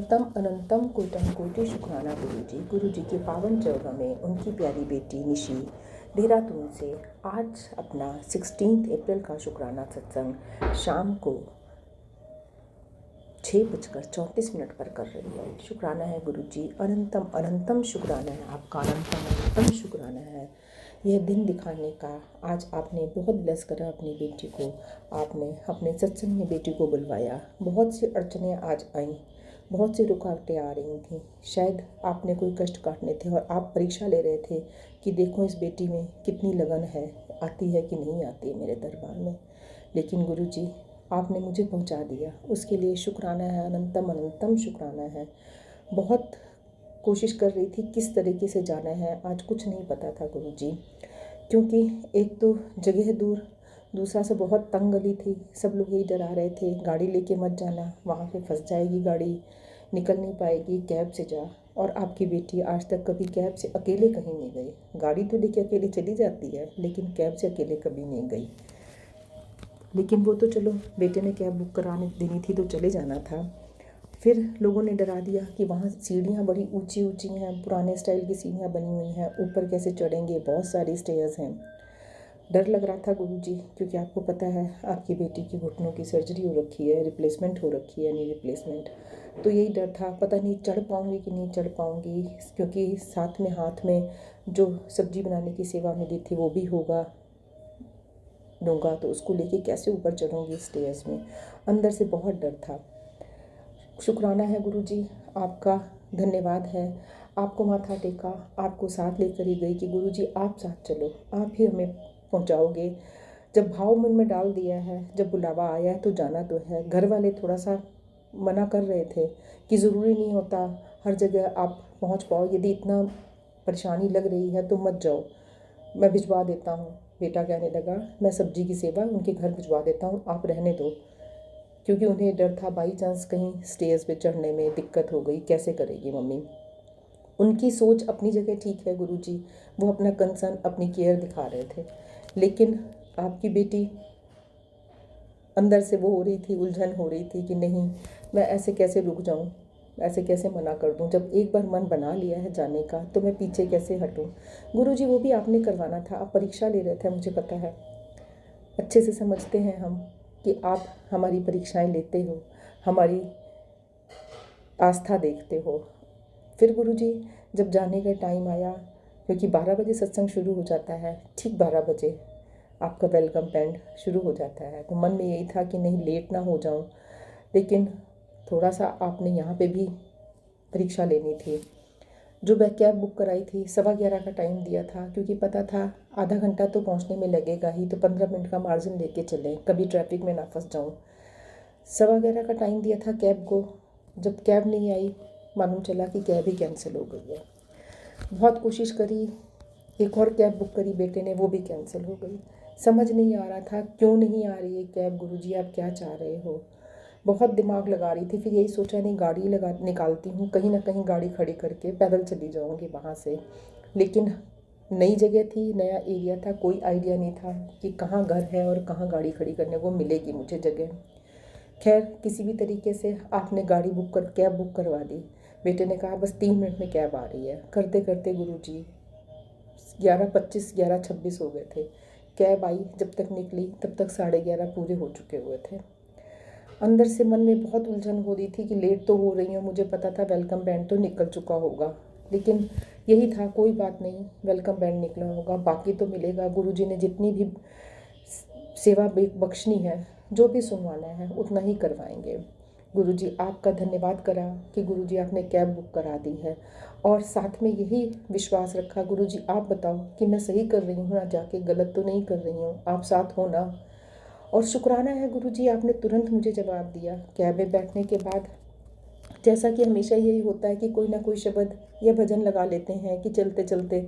अनंतम अनंतम कोटि कोटि शुक्राना गुरु जी के पावन चरणों में उनकी प्यारी बेटी निशी देहरादून से आज अपना 16 अप्रैल का शुक्राना सत्संग शाम को 6:34 पर कर रही है। शुक्राना है गुरु जी, अनंतम अनंतम शुक्राना है आपका, अनंतम अनंतम शुक्राना है यह दिन दिखाने का। आज आपने बहुत ब्लेस करा अपनी बेटी को, आपने अपने सत्संग में बेटी को बुलवाया। बहुत सी अड़चनें आज आई, बहुत सी रुकावटें आ रही थी, शायद आपने कोई कष्ट काटने थे और आप परीक्षा ले रहे थे कि देखो इस बेटी में कितनी लगन है, आती है कि नहीं आती है मेरे दरबार में। लेकिन गुरु जी आपने मुझे पहुंचा दिया, उसके लिए शुक्राना है, अनंतम अनंतम शुक्राना है। बहुत कोशिश कर रही थी किस तरीके से जाना है, आज कुछ नहीं पता था गुरु जी, क्योंकि एक तो जगह दूर, दूसरा से बहुत तंग गली थी। सब लोग यही डरा रहे थे गाड़ी लेके मत जाना, वहाँ पे फंस जाएगी गाड़ी, निकल नहीं पाएगी, कैब से जा। और आपकी बेटी आज तक कभी कैब से अकेले कहीं नहीं गई। गाड़ी तो लेके अकेले चली जाती है, लेकिन कैब से अकेले कभी नहीं गई। लेकिन वो तो चलो बेटे ने कैब बुक कराने देनी थी तो चले जाना था। फिर लोगों ने डरा दिया कि वहाँ सीढ़ियाँ बड़ी ऊंची ऊंची हैं, पुराने स्टाइल की सीढ़ियाँ बनी हुई हैं, ऊपर कैसे चढ़ेंगे, बहुत सारी स्टेयर्स हैं। डर लग रहा था गुरु जी, क्योंकि आपको पता है आपकी बेटी की घुटनों की सर्जरी हो रखी है, रिप्लेसमेंट हो रखी है, नी रिप्लेसमेंट। तो यही डर था, पता नहीं चढ़ पाऊँगी कि नहीं चढ़ पाऊँगी, क्योंकि साथ में हाथ में जो सब्जी बनाने की सेवा मिली थी वो भी दूंगा, तो उसको लेके कैसे ऊपर चढ़ूँगी स्टेयर्स में। अंदर से बहुत डर था। शुक्राना है गुरु जी आपका, धन्यवाद है। आपको माथा टेका, आपको साथ लेकर ही गई कि गुरु जी आप साथ चलो, आप ही हमें पहुंचाओगे। जब भाव मन में डाल दिया है, जब बुलावा आया है तो जाना तो है। घर वाले थोड़ा सा मना कर रहे थे कि ज़रूरी नहीं होता हर जगह आप पहुंच पाओ, यदि इतना परेशानी लग रही है तो मत जाओ, मैं भिजवा देता हूँ। बेटा कहने लगा मैं सब्जी की सेवा उनके घर भिजवा देता हूँ, आप रहने दो। क्योंकि उन्हें डर था बाई चांस कहीं स्टेज पे चढ़ने में दिक्कत हो गई, कैसे करेगी मम्मी। उनकी सोच अपनी जगह ठीक है गुरु जी, वो अपना कंसर्न, अपनी केयर दिखा रहे थे। लेकिन आपकी बेटी अंदर से वो हो रही थी, उलझन हो रही थी कि नहीं मैं ऐसे कैसे रुक जाऊं, ऐसे कैसे मना कर दूं। जब एक बार मन बना लिया है जाने का तो मैं पीछे कैसे हटूं। गुरु जी वो भी आपने करवाना था, आप परीक्षा ले रहे थे, मुझे पता है, अच्छे से समझते हैं हम कि आप हमारी परीक्षाएं लेते हो, हमारी आस्था देखते हो। फिर गुरु जी जब जाने का टाइम आया, क्योंकि 12 बजे सत्संग शुरू हो जाता है, ठीक 12 बजे आपका वेलकम बैंड शुरू हो जाता है, तो मन में यही था कि नहीं लेट ना हो जाऊं। लेकिन थोड़ा सा आपने यहाँ पे भी परीक्षा लेनी थी। जो मैं कैब बुक कराई थी 11:15 का टाइम दिया था, क्योंकि पता था आधा घंटा तो पहुँचने में लगेगा ही, तो 15 मिनट का मार्जिन लेके चलें, कभी ट्रैफिक में ना फंस जाऊँ। 11:15 का टाइम दिया था कैब को। जब कैब नहीं आई, मालूम चला कि कैब ही कैंसिल हो गई है। बहुत कोशिश करी, एक और कैब बुक करी बेटे ने, वो भी कैंसिल हो गई। समझ नहीं आ रहा था क्यों नहीं आ रही है कैब, गुरुजी आप क्या चाह रहे हो। बहुत दिमाग लगा रही थी, फिर यही सोचा नहीं गाड़ी निकालती हूँ, कहीं ना कहीं गाड़ी खड़ी करके पैदल चली जाऊँगी वहाँ से। लेकिन नई जगह थी, नया एरिया था, कोई आइडिया नहीं था कि कहाँ घर है और कहाँ गाड़ी खड़ी करने को मिलेगी मुझे जगह। खैर किसी भी तरीके से आपने कैब बुक करवा दी। बेटे ने कहा बस 3 मिनट में कैब आ रही है। करते करते गुरुजी 11:25 11:26 हो गए थे। कैब आई, जब तक निकली तब तक 11:30 पूरे हो चुके हुए थे। अंदर से मन में बहुत उलझन हो रही थी कि लेट तो हो रही हूँ, मुझे पता था वेलकम बैंड तो निकल चुका होगा, लेकिन यही था कोई बात नहीं, वेलकम बैंड निकला होगा, बाकी तो मिलेगा। गुरुजी ने जितनी भी सेवा बख्शनी है, जो भी सुनवाना है उतना ही करवाएंगे। गुरुजी आपका धन्यवाद करा कि गुरुजी आपने कैब बुक करा दी है, और साथ में यही विश्वास रखा गुरुजी आप बताओ कि मैं सही कर रही हूँ ना, जाके गलत तो नहीं कर रही हूँ, आप साथ हो ना। और शुक्राना है गुरुजी आपने तुरंत मुझे जवाब दिया। कैब में बैठने के बाद जैसा कि हमेशा यही होता है कि कोई ना कोई शब्द या भजन लगा लेते हैं कि चलते चलते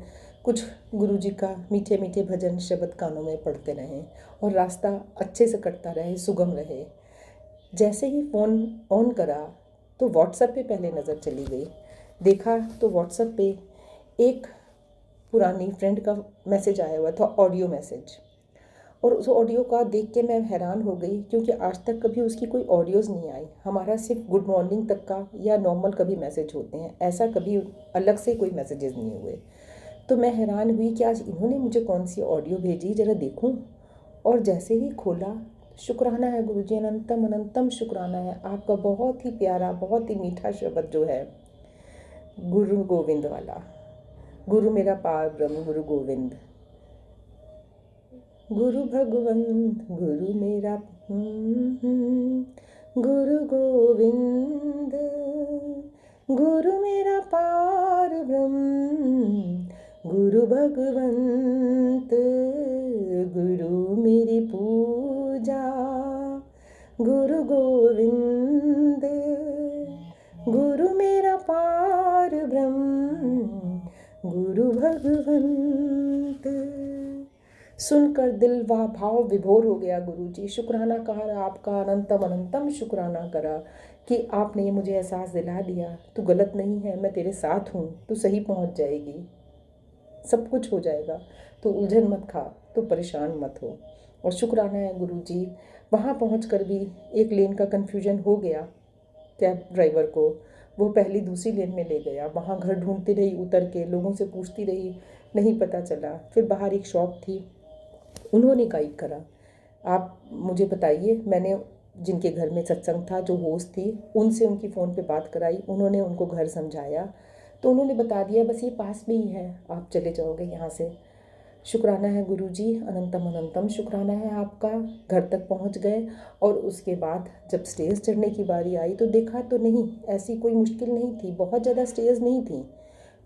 कुछ गुरुजी का मीठे मीठे भजन शब्द कानों में पड़ते रहें और रास्ता अच्छे से कटता रहे, सुगम रहे। जैसे ही फ़ोन ऑन करा तो व्हाट्सएप पे पहले नज़र चली गई। देखा तो व्हाट्सएप पे एक पुरानी फ्रेंड का मैसेज आया हुआ था, ऑडियो मैसेज। और उस ऑडियो का देख के मैं हैरान हो गई, क्योंकि आज तक कभी उसकी कोई ऑडियोज़ नहीं आई। हमारा सिर्फ गुड मॉर्निंग तक का या नॉर्मल कभी मैसेज होते हैं, ऐसा कभी अलग से कोई मैसेजेस नहीं हुए। तो मैं हैरान हुई कि आज इन्होंने मुझे कौन सी ऑडियो भेजी, ज़रा देखूं। और जैसे ही खोला, शुक्राना है गुरुजी, अनंतम अनंतम शुक्राना है आपका। बहुत ही प्यारा, बहुत ही मीठा शब्द जो है गुरु गोविंद वाला, गुरु मेरा पार ब्रह्म गुरु गोविंद, गुरु भगवंत गुरु मेरा गुरु गोविंद, गुरु मेरा पार ब्रह्म गुरु भगवंत, गुरु मेरी पूजा गुरु गोविंद, गुरु मेरा पार ब्रह्म गुरु भगवंत। सुनकर दिल व भाव विभोर हो गया गुरुजी। शुक्राना कहा आपका, अनंतम अनंतम शुक्राना करा कि आपने ये मुझे एहसास दिला दिया, तू गलत नहीं है, मैं तेरे साथ हूँ, तू सही पहुँच जाएगी, सब कुछ हो जाएगा, तो उलझन मत खा, तो परेशान मत हो। और शुक्राना है गुरुजी, वहाँ पहुँचकर भी एक लेन का कन्फ्यूजन हो गया कैब ड्राइवर को, वो पहली दूसरी लेन में ले गया। वहाँ घर ढूंढती रही, उतर के लोगों से पूछती रही, नहीं पता चला। फिर बाहर एक शॉप थी, उन्होंने गाइड करा, आप मुझे बताइए। मैंने जिनके घर में सत्संग था, जो होस्ट थी, उनसे उनकी फ़ोन पे बात कराई, उन्होंने उनको घर समझाया, तो उन्होंने बता दिया बस ये पास में ही है, आप चले जाओगे यहाँ से। शुक्राना है गुरुजी, अनंतम अनंतम शुक्राना है आपका। घर तक पहुँच गए और उसके बाद जब स्टेज चढ़ने की बारी आई तो देखा तो नहीं, ऐसी कोई मुश्किल नहीं थी, बहुत ज़्यादा स्टेज नहीं थी,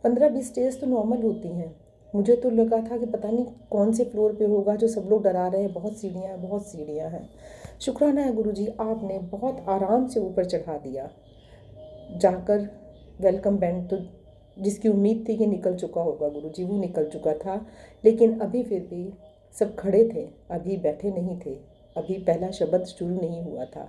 15-20 स्टेज तो नॉर्मल होती हैं। मुझे तो लगा था कि पता नहीं कौन से फ्लोर पे होगा जो सब लोग डरा रहे हैं, बहुत सीढ़ियाँ हैं। शुक्राना है गुरुजी, आपने बहुत आराम से ऊपर चढ़ा दिया। जाकर वेलकम बैंड तो जिसकी उम्मीद थी कि निकल चुका होगा गुरुजी, वो निकल चुका था, लेकिन अभी फिर भी सब खड़े थे, अभी बैठे नहीं थे, अभी पहला शब्द शुरू नहीं हुआ था।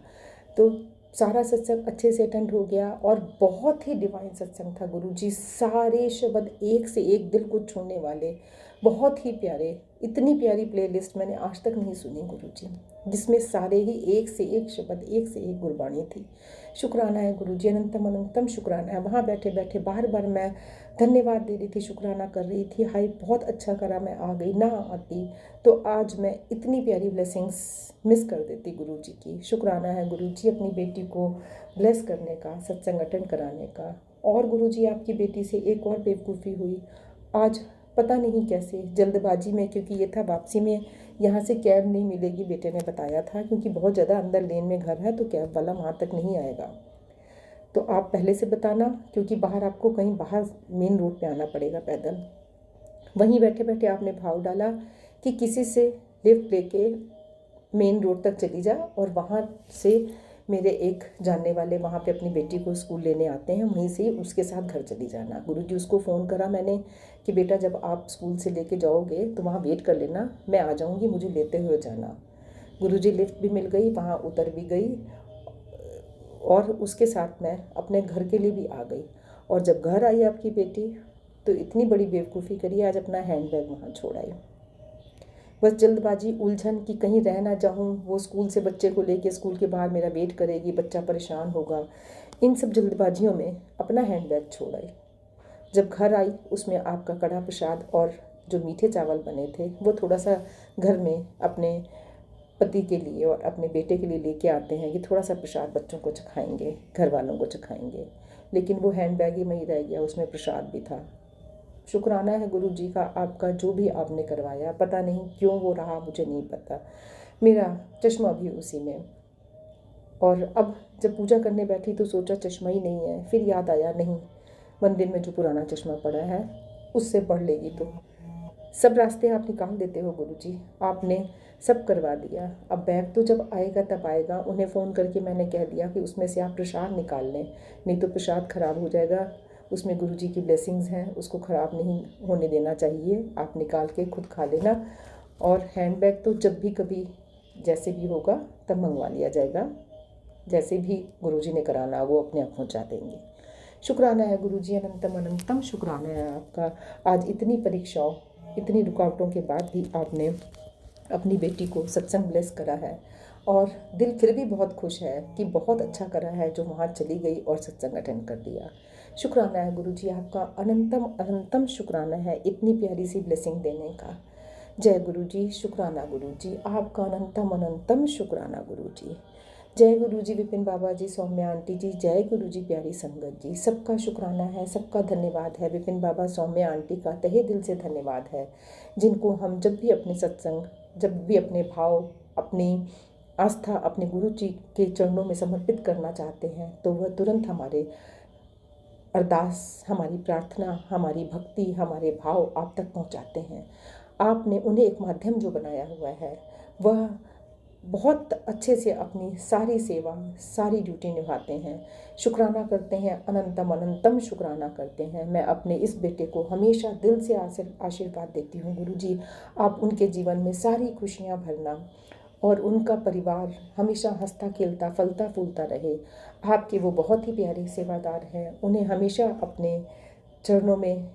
तो सारा सत्संग अच्छे से अटेंड हो गया और बहुत ही डिवाइन सत्संग था गुरुजी। सारे शब्द एक से एक दिल को छूने वाले, बहुत ही प्यारे। इतनी प्यारी प्लेलिस्ट मैंने आज तक नहीं सुनी गुरुजी, जिसमें सारे ही एक से एक शब्द, एक से एक गुरबाणी थी। शुक्राना है गुरुजी, अनंतम अनंतम शुक्राना है। वहाँ बैठे बैठे बार बार मैं धन्यवाद दे रही थी, शुक्राना कर रही थी, हाय बहुत अच्छा करा मैं आ गई, ना आती तो आज मैं इतनी प्यारी ब्लेसिंग्स मिस कर देती गुरुजी की। शुक्राना है गुरुजी अपनी बेटी को ब्लेस करने का, सत्संग अटेंड कराने का। और गुरुजी आपकी बेटी से एक और बेवकूफ़ी हुई आज, पता नहीं कैसे, जल्दबाजी में, क्योंकि ये था वापसी में यहाँ से कैब नहीं मिलेगी, बेटे ने बताया था, क्योंकि बहुत ज़्यादा अंदर लेन में घर है तो कैब वाला वहाँ तक नहीं आएगा। तो आप पहले से बताना, क्योंकि बाहर आपको कहीं बाहर मेन रोड पे आना पड़ेगा पैदल। वहीं बैठे बैठे आपने भाव डाला कि किसी से लिफ्ट लेके मेन रोड तक चली जा और वहाँ से मेरे एक जानने वाले वहाँ पे अपनी बेटी को स्कूल लेने आते हैं, वहीं से उसके साथ घर चली जाना। गुरुजी उसको फ़ोन करा मैंने कि बेटा जब आप स्कूल से लेके जाओगे तो वहाँ वेट कर लेना, मैं आ जाऊँगी, मुझे लेते हुए जाना। गुरुजी लिफ्ट भी मिल गई, वहाँ उतर भी गई और उसके साथ मैं अपने घर के लिए भी आ गई। और जब घर आई आपकी बेटी तो इतनी बड़ी बेवकूफ़ी करी, आज अपना हैंड बैग वहाँ छोड़ आई। बस जल्दबाजी, उलझन कि कहीं रह ना जाऊँ, वो स्कूल से बच्चे को लेके स्कूल के बाहर मेरा वेट करेगी, बच्चा परेशान होगा, इन सब जल्दबाजियों में अपना हैंड बैग छोड़ आई। जब घर आई उसमें आपका कड़ा प्रसाद और जो मीठे चावल बने थे वो थोड़ा सा घर में अपने पति के लिए और अपने बेटे के लिए लेके आते हैं कि थोड़ा सा प्रसाद बच्चों को चखाएंगे, घर वालों को चखाएंगे, लेकिन वो हैंड बैग ही में ही रह गया, उसमें प्रसाद भी था। शुक्राना है गुरुजी का आपका, जो भी आपने करवाया, पता नहीं क्यों वो रहा, मुझे नहीं पता, मेरा चश्मा भी उसी में। और अब जब पूजा करने बैठी तो सोचा चश्मा ही नहीं है, फिर याद आया नहीं, मंदिर में जो पुराना चश्मा पड़ा है उससे पढ़ लेगी। तो सब रास्ते आप निकाल देते हो गुरुजी, आपने सब करवा दिया। अब बैग तो जब आएगा तब आएगा। उन्हें फ़ोन करके मैंने कह दिया कि उसमें से आप प्रसाद निकाल लें, नहीं तो प्रसाद ख़राब हो जाएगा, उसमें गुरुजी की ब्लेसिंग्स हैं, उसको ख़राब नहीं होने देना चाहिए, आप निकाल के खुद खा लेना। और हैंड बैग तो जब भी कभी जैसे भी होगा तब मंगवा लिया जाएगा, जैसे भी गुरुजी ने कराना वो अपने आप पहुँचा देंगे। शुक्राना है गुरुजी, अनंतम अनंतम शुक्राना है आपका। आज इतनी परीक्षाओं, इतनी रुकावटों के बाद भी आपने अपनी बेटी को सत्संग ब्लेस करा है, और दिल फिर भी बहुत खुश है कि बहुत अच्छा करा है जो वहाँ चली गई और सत्संग अटेंड कर दिया। शुक्राना है गुरुजी, आपका अनंतम अनंतम शुक्राना है इतनी प्यारी सी ब्लेसिंग देने का। जय गुरुजी, शुक्राना गुरुजी, आपका अनंतम अनंतम शुक्राना गुरुजी। जय गुरुजी विपिन बाबा जी, सौम्या आंटी जी, जय गुरुजी प्यारी संगत जी, सबका शुक्राना है, सबका धन्यवाद है। विपिन बाबा, सौम्या आंटी का तहे दिल से धन्यवाद है, जिनको हम जब भी अपने सत्संग, जब भी अपने भाव, अपनी आस्था अपने गुरु जी के चरणों में समर्पित करना चाहते हैं तो वह तुरंत हमारे अरदास, हमारी प्रार्थना, हमारी भक्ति, हमारे भाव आप तक पहुंचाते हैं। आपने उन्हें एक माध्यम जो बनाया हुआ है वह बहुत अच्छे से अपनी सारी सेवा, सारी ड्यूटी निभाते हैं। शुक्राना करते हैं, अनंतम अनंतम शुक्राना करते हैं। मैं अपने इस बेटे को हमेशा दिल से आशीर्वाद देती हूँ गुरुजी, आप उनके जीवन में सारी खुशियाँ भरना और उनका परिवार हमेशा हंसता खेलता फलता फूलता रहे। आपके वो बहुत ही प्यारे सेवादार हैं, उन्हें हमेशा अपने चरणों में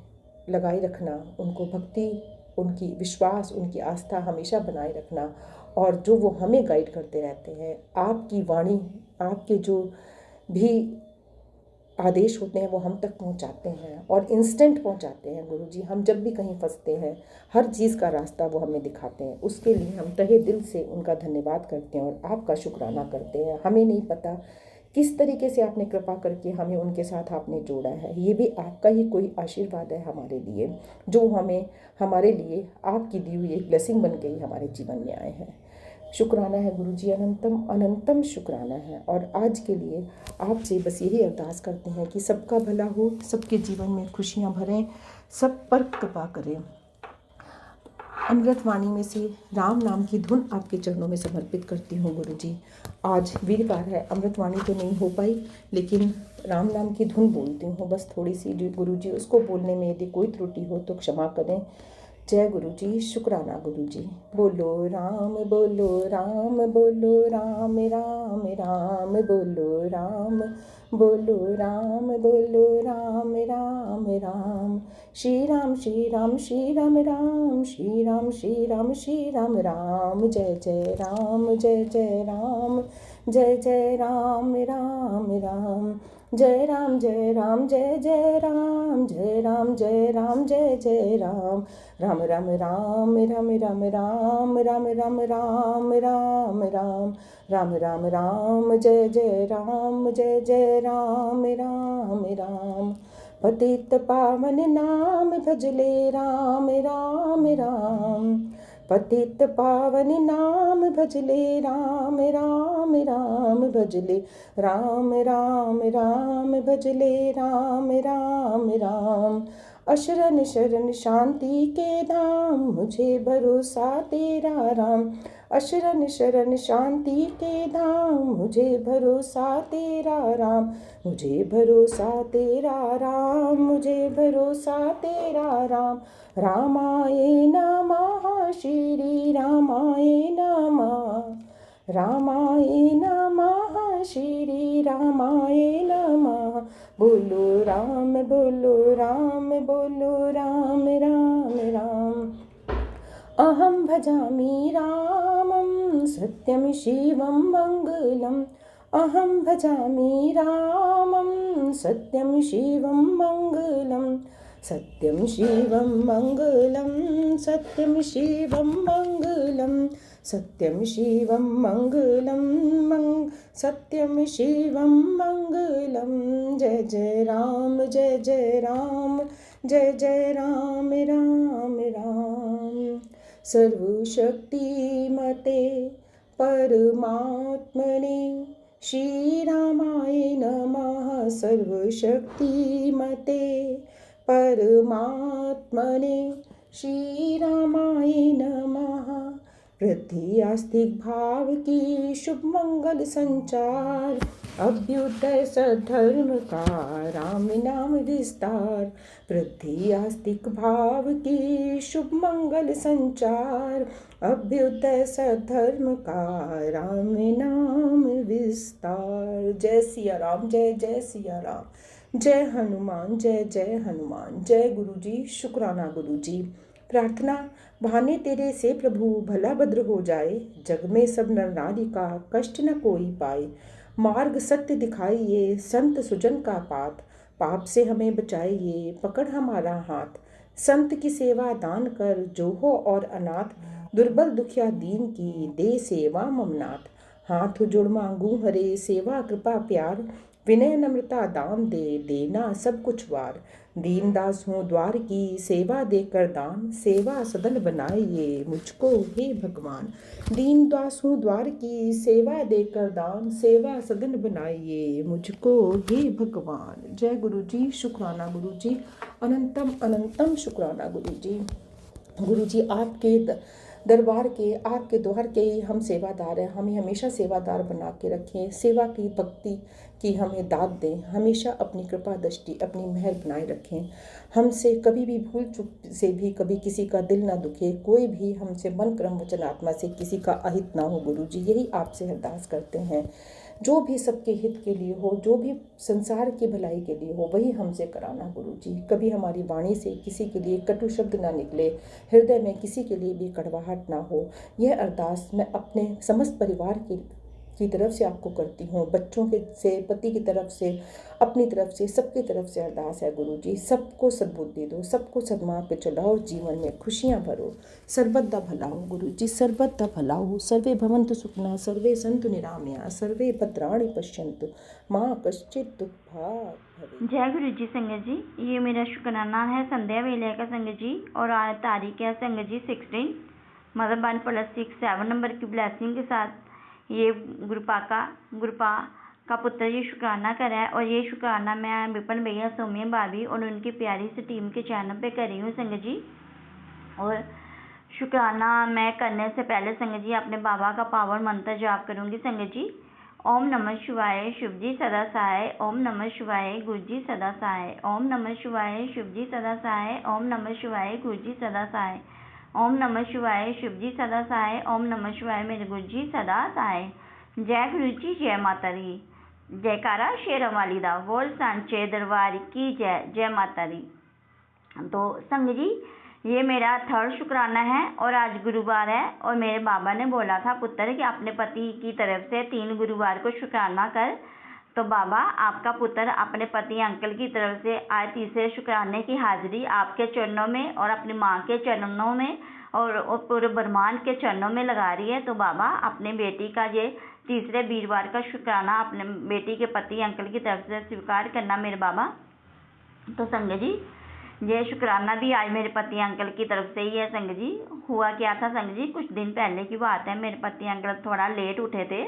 लगाए रखना, उनको भक्ति, उनकी विश्वास, उनकी आस्था हमेशा बनाए रखना, और जो वो हमें गाइड करते रहते हैं, आपकी वाणी, आपके जो भी आदेश होते हैं वो हम तक पहुंचाते हैं और इंस्टेंट पहुंचाते हैं गुरुजी। हम जब भी कहीं फंसते हैं, हर चीज़ का रास्ता वो हमें दिखाते हैं, उसके लिए हम तहे दिल से उनका धन्यवाद करते हैं और आपका शुक्राना करते हैं। हमें नहीं पता किस तरीके से आपने कृपा करके हमें उनके साथ आपने जोड़ा है, ये भी आपका ही कोई आशीर्वाद है हमारे लिए, जो हमें, हमारे लिए आपकी दी हुई एक ब्लेसिंग बन गई हमारे जीवन में आए हैं। शुक्राना है गुरुजी, अनंतम अनंतम शुक्राना है। और आज के लिए आपसे बस यही अरदास करते हैं कि सबका भला हो, सबके जीवन में खुशियाँ भरें, सब पर कृपा करें। अमृतवाणी में से राम नाम की धुन आपके चरणों में समर्पित करती हूँ गुरुजी। आज वीरवार है, अमृतवाणी तो नहीं हो पाई, लेकिन राम नाम की धुन बोलती हूँ बस थोड़ी सी गुरुजी, उसको बोलने में यदि कोई त्रुटि हो तो क्षमा करें। जय गुरुजी, शुक्राना गुरुजी। बोलो राम बोलो राम बोलो राम राम राम बोलो राम बोलो राम बोलो राम राम राम। श्री राम श्री राम श्री राम राम, श्री राम श्री राम श्री राम राम। जय जय राम जय जय राम, जय जय राम राम राम। जय राम जय राम जय जय राम, जय राम जय राम जय जय राम। राम राम राम राम राम राम राम राम राम राम राम। राम राम राम जय जय राम, जय जय राम राम राम। पतित पावन नाम भजले राम राम राम, पतित पावन नाम भजले राम राम राम। भजले राम राम राम, भजले राम राम राम। अशरण शरण शांति के धाम, मुझे भरोसा तेरा राम। अशरण शरण शांति के धाम, मुझे भरोसा तेरा राम। मुझे भरोसा तेरा राम, मुझे भरोसा तेरा राम। रामाय नमः श्री रामाय नमः, रामाय नमः श्री रामाय नमः। बोलो राम बोलो राम बोलो राम राम राम। अहं भजामि रामं सत्यं शिवं मङ्गलम्, अहं भजामि रामं सत्यं शिवं मङ्गलम्। सत्यं शिवं मङ्गलं, सत्यं शिवं मङ्गलं, सत्यं शिवं मङ्गलं, सत्यं शिवं मङ्गलं। जय जय राम जय जय राम, जय जय राम राम राम। सर्वशक्तिमते परमात्मने श्रीरामाय नमः। सर्वशक्तिमते परमात्मने श्रीरामाय नमः। वृद्धि आस्तिक भाव की शुभ मंगल संचार, अभ्युदय सद्धर्म का राम नाम विस्तार। वृद्धि आस्तिक भाव की शुभ मंगल संचार, अभ्युदय सद्धर्म का राम नाम विस्तार। जय सिया राम, जय जय सिया राम। जय हनुमान, जय जय हनुमान। जय गुरुजी, शुक्राना गुरुजी। प्रार्थना बहाने तेरे से प्रभु भला भद्र हो जाए, जग में सब नर नारी का कष्ट न कोई पाए। मार्ग सत्य दिखाइए संत सुजन का पात, पाप से हमें बचाइए पकड़ हमारा हाथ। संत की सेवा दान कर जो हो और अनाथ, दुर्बल दुखिया दीन की दे सेवा ममनाथ। हाथ जोड़ मांगू हरे सेवा कृपा प्यार, विनय नम्रता दान दे देना सब कुछ वार। दीन दास हूँ द्वार की सेवा देकर दान, सेवा सदन बनाइए मुझको हे भगवान। दीन दास हूँ द्वार की सेवा देकर दान, सेवा सदन बनाइए मुझको हे भगवान। जय गुरु जी। शुक्राना गुरु जी, अनंतम अनंतम शुक्राना गुरु जी। गुरु जी आपके दरबार के, आपके द्वार के ही हम सेवादार हैं। हमें हमेशा सेवादार बना के रखें, सेवा की भक्ति की हमें दाद दें, हमेशा अपनी कृपा दृष्टि अपनी मेहर बनाए रखें। हमसे कभी भी भूल चूक से भी कभी किसी का दिल ना दुखे, कोई भी हमसे मन क्रम वचन आत्मा से किसी का अहित ना हो। गुरु जी यही आपसे अरदास करते हैं। जो भी सबके हित के लिए हो, जो भी संसार की भलाई के लिए हो, वही हमसे कराना गुरु जी। कभी हमारी वाणी से किसी के लिए कटु शब्द ना निकले, हृदय में किसी के लिए भी कड़वाहट ना हो। यह अरदास मैं अपने समस्त परिवार की तरफ से आपको करती हूँ, बच्चों के से, पति की तरफ से, अपनी तरफ से, सबकी तरफ से अरदास है गुरु जी। सबको सद्बुद्धि दो, सबको सदमार्ग पे चलाओ, जीवन में खुशियाँ भरो। सर्वदा भला हो गुरु जी, सर्वदा भला हो। सर्वे भवन्तु सुखिनः, सर्वे सन्तु निरामया, सर्वे भद्राणि पश्यन्तु माँ कश्चित् दुःखभाग् भवेत्। जय गुरु जी। संगत जी, ये मेरा शुक्राना है संध्या वेले का संगत जी, और आज तारीख है संगत जी 16 मतलब 1+6 7 नंबर की ब्लेसिंग के साथ ये गुरुपा का पुत्र ये शुक्राना करा है। और ये शुक्राना मैं विपिन भैया, सौम्या भाभी और उनकी प्यारी सी टीम के चैनल पे कर रही हूँ संगत जी। और शुक्राना मैं करने से पहले संगत जी अपने बाबा का पावन मंत्र जाप करूँगी संगत जी। ओम नमः शिवाय शिव जी सदा सहाय, ओम नमः शिवाय गुरु जी सदा सहाय, ओम नमः शिवाय शिव जी सदा सहाय, ओम नमः शिवाय गुरु जी सदा सहाय, ओम नमः शिवाय शिव जी सदा सहाय, ओम नमः शिवाय मेरे गुरु जी सदा सहाय। जय गुरु जी, जय माता दी। जयकारा शेरों वाली दा, बोल सांचे दरबार की जय। जय माता दी। तो संग जी ये मेरा 3rd शुक्राना है और आज गुरुवार है। और मेरे बाबा ने बोला था पुत्र कि अपने पति की तरफ से 3 गुरुवार को शुक्राना कर। तो बाबा आपका पुत्र अपने पति अंकल की तरफ से आज तीसरे शुक्राने की हाजिरी आपके चरणों में और अपनी माँ के चरणों में और पूरे ब्रह्मांड के चरणों में लगा रही है। तो बाबा अपने बेटी का ये तीसरे वीरवार का शुक्राना अपने बेटी के पति अंकल की तरफ से स्वीकार करना मेरे बाबा। तो संग जी ये शुक्राना भी आज मेरे पति अंकल की तरफ से ही है संग जी। हुआ क्या था संग जी, कुछ दिन पहले की बात है, मेरे पति अंकल थोड़ा लेट उठे थे,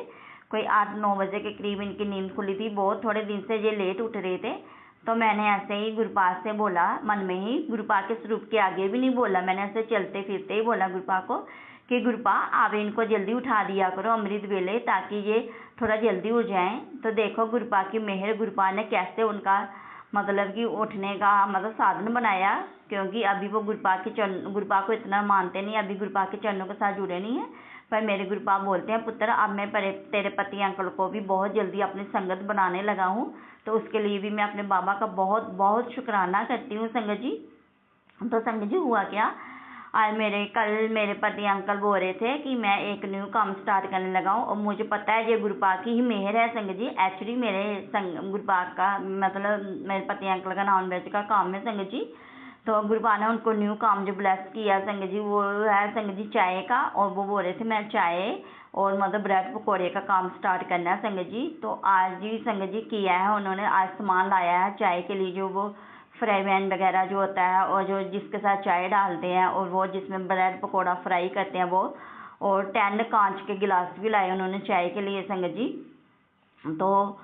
कोई 8-9 बजे के करीब इनकी नींद खुली थी। बहुत थोड़े दिन से ये लेट उठ रहे थे। तो मैंने ऐसे ही गुरुपा से बोला मन में ही, गुरुपा के स्वरूप के आगे भी नहीं बोला, मैंने ऐसे चलते फिरते ही बोला गुरुपा को कि गुरुपा आप इनको जल्दी उठा दिया करो अमृत वेले, ताकि ये थोड़ा जल्दी उठ जाएं। तो देखो गुरुपा की मेहर, गुरुपा ने कैसे उनका मतलब कि उठने का मतलब साधन बनाया। क्योंकि अभी वो गुरुपा को इतना मानते नहीं, अभी गुरुपा के चरणों के साथ जुड़े नहीं है। पर मेरे गुरुपा बोलते हैं पुत्र अब मैं तेरे पति अंकल को भी बहुत जल्दी अपनी संगत बनाने लगा हूँ। तो उसके लिए भी मैं अपने बाबा का बहुत बहुत शुक्राना करती हूँ संगत जी। तो संगत जी हुआ क्या, आज कल मेरे पति अंकल बोल रहे थे कि मैं एक न्यू काम स्टार्ट करने लगा हूँ। और मुझे पता है ये गुरुपा की ही मेहर है संगत जी। एक्चुअली मेरे गुरुपा का मतलब मेरे पति अंकल का नॉन वेज का काम है संगत जी। तो गुरुपा ने उनको न्यू काम जो ब्लेस किया संगत जी वो है संगत जी चाय का। और वो बोल रहे थे मैं चाय और मतलब ब्रेड पकौड़े का काम स्टार्ट करना है संगत जी। तो आज ही संगत जी किया है उन्होंने, आज सामान लाया है चाय के लिए, जो वो फ्राई पैन वगैरह जो होता है और जो जिसके साथ चाय डालते हैं और वो जिसमें ब्रेड पकौड़ा फ्राई करते हैं वो, और 10 कांच के गिलास भी लाए उन्होंने चाय के लिए संगत जी। तो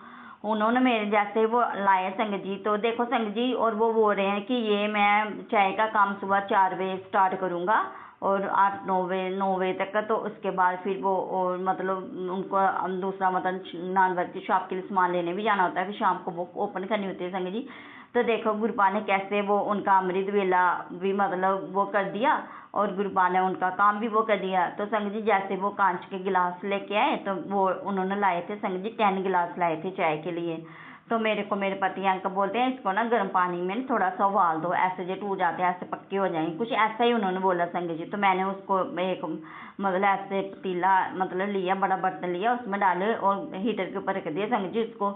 उन्होंने मेरे जैसे वो लाए संगत जी। तो देखो संगत जी, और वो बोल रहे हैं कि ये मैं चाय का काम सुबह 4 बजे स्टार्ट करूँगा और 8-9 बजे तक का। तो उसके बाद फिर वो और मतलब उनको दूसरा मतलब नॉनवेज की शॉप के लिए सामान लेने भी जाना होता है, फिर शाम को वो ओपन करनी होती है संगत जी। तो देखो गुरुपा ने कैसे वो उनका अमृत वेला भी मतलब वो कर दिया और गुरुपा ने उनका काम भी वो कर दिया। तो संगत जी जैसे वो कांच के गिलास लेके आए तो वो उन्होंने लाए थे संगत जी 10 गिलास लाए थे चाय के लिए। तो मेरे पति अंकल बोलते हैं इसको ना गर्म पानी में थोड़ा सा उबाल दो, ऐसे जो टूट जाते हैं ऐसे पक्के हो जाएंगे, कुछ ऐसा ही उन्होंने बोला संगत जी। तो मैंने उसको एक मतलब ऐसे पतीला मतलब लिया, बड़ा बर्तन लिया, उसमें डाले और हीटर के ऊपर रख दिया संगत जी उसको।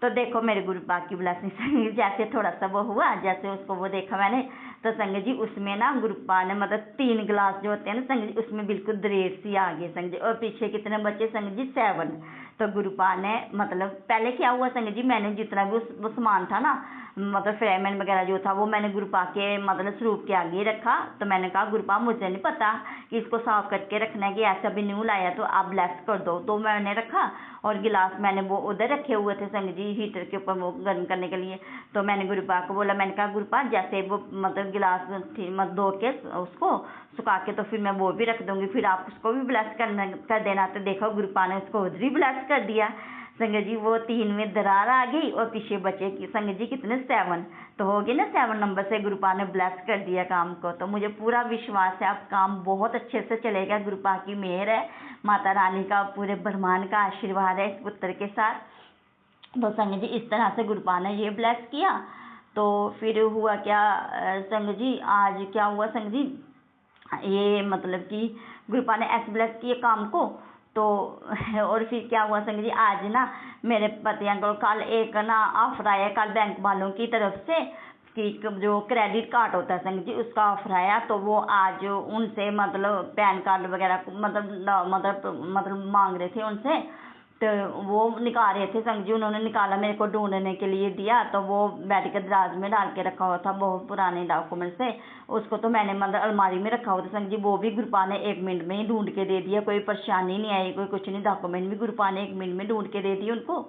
तो देखो मेरे गुरु पाक की ब्लेसिंग संगत जी, जैसे थोड़ा सा वो हुआ, जैसे उसको वो देखा मैंने, तो संगत जी उसमें ना गुरु पाक ने मतलब 3 गिलास जो होते हैं ना संगत जी, उसमें बिल्कुल दरेर सी आ गई संगत जी। और पीछे कितने बच्चे संगत जी 7। तो गुरुपा ने मतलब पहले क्या हुआ संगत जी, मैंने जितना भी वो सामान था ना मतलब फ्रेमन वगैरह जो था वो मैंने गुरुपा के मतलब स्वरूप के आगे रखा। तो मैंने कहा गुरुपा मुझे नहीं पता कि इसको साफ करके रखना है, कि ऐसा भी न्यू लाया तो आप ब्लेस कर दो। तो मैंने रखा और गिलास मैंने वो उधर रखे हुए थे संगत जी हीटर के ऊपर वो गर्म करने के लिए। तो मैंने गुरुपा को बोला, मैंने कहा गुरुपा जैसे वो मतलब गिलास थी मत धो के उसको सुखा के तो फिर मैं वो भी रख दूंगी, फिर आप उसको भी ब्लेस कर देना। तो देखो गुरुपा ने उसको उधर ही ब्लेस कर दिया संगत जी। वो 3 में दरार आ गई और पीछे बचे की संगत जी कितने 7। तो हो गए ना 7 नंबर से गुरुपा ने ब्लेस कर दिया काम को। तो मुझे पूरा विश्वास है अब काम बहुत अच्छे से चलेगा, गुरुपा की मेहर है, माता रानी का पूरे ब्रह्मांड का आशीर्वाद है इस पुत्र के साथ। तो संगत जी इस तरह से गुरुपा ने ये ब्लेस किया। तो फिर हुआ क्या संगत जी, आज क्या हुआ संगत जी, ये मतलब कि गुरुपा ने ऐसे ब्लेस किए काम को। तो और फिर क्या हुआ संगत जी, आज ना मेरे पति अंकल कल एक ना ऑफर आया कल बैंक वालों की तरफ से कि जो क्रेडिट कार्ड होता है संगत जी उसका ऑफर आया। तो वो आज उनसे मतलब पैन कार्ड वगैरह मतलब मांग रहे थे उनसे। तो वो निकाल रहे थे संगत जी, उन्होंने निकाला मेरे को ढूंढने के लिए दिया। तो वो बेड के दराज में डाल के रखा हुआ था बहुत पुराने डॉक्यूमेंट से, उसको तो मैंने मतलब अलमारी में रखा हुआ था संगत जी। वो भी गुरुपा ने 1 मिनट में ही ढूंढ के दे दिया, कोई परेशानी नहीं आई, कोई कुछ नहीं, डॉक्यूमेंट भी गुरुपा ने 1 मिनट में ढूंढ के दे दिए उनको।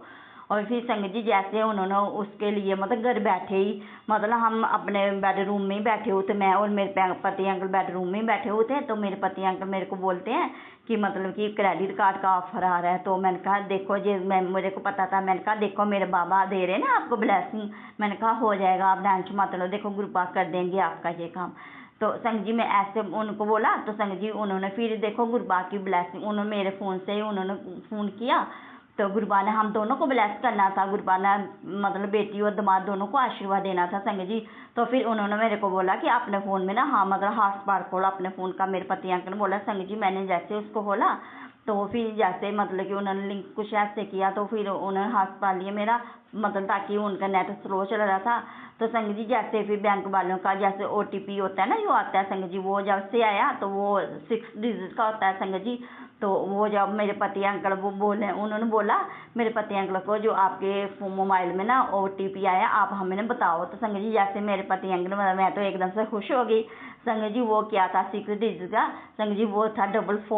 और फिर संगत जी जैसे उन्होंने उसके लिए मतलब घर बैठे ही मतलब हम अपने बेडरूम में ही बैठे हुए थे, मैं और मेरे पति अंकल बेडरूम में ही बैठे हुए थे। तो मेरे पति अंकल मेरे को बोलते हैं कि मतलब कि क्रेडिट कार्ड का ऑफर आ रहा है। तो मैंने कहा देखो जी, मुझे को पता था, मैंने कहा देखो मेरे बाबा दे रहे हैं ना आपको ब्लेसिंग, मैंने कहा हो जाएगा, आप टेंशन मत लो, देखो गुरुपा कर देंगे आपका ये काम। तो संगत जी मैं ऐसे उनको बोला। तो संगत जी उन्होंने फिर देखो गुरुपा की ब्लेसिंग, उन्होंने मेरे फ़ोन से ही उन्होंने फ़ोन किया। तो गुरुपा ने हम दोनों को ब्लेस करना था, गुरुपा ने मतलब बेटी और दामाद दोनों को आशीर्वाद देना था संगत जी। तो फिर उन्होंने मेरे को बोला कि अपने फ़ोन में ना हाँ मतलब हॉटस्पॉट खोला अपने फ़ोन का। मेरे पति अंकल ने बोला संगत जी मैंने जैसे उसको खोला तो फिर जैसे मतलब कि उन्होंने लिंक कुछ ऐसे किया तो फिर उन्होंने हॉटस्पॉट लिया मेरा मतलब ताकि उनका नेट स्लो चल रहा था। तो संगत जी जैसे फिर बैंक वालों का जैसे OTP होता है ना जो आता है संगत जी, वो जब से आया तो वो 6 डिजिट का होता है संगत जी। तो वो जब मेरे पति अंकल वो बोले, उन्होंने बोला मेरे पति अंकल को जो आपके मोबाइल में ना OTP आया आप हमें बताओ। तो संगत जी जैसे मेरे पति अंकल मैं तो एकदम से खुश हो गई संगत जी। वो क्या था 6 डिजिट का संगत जी, वो था 440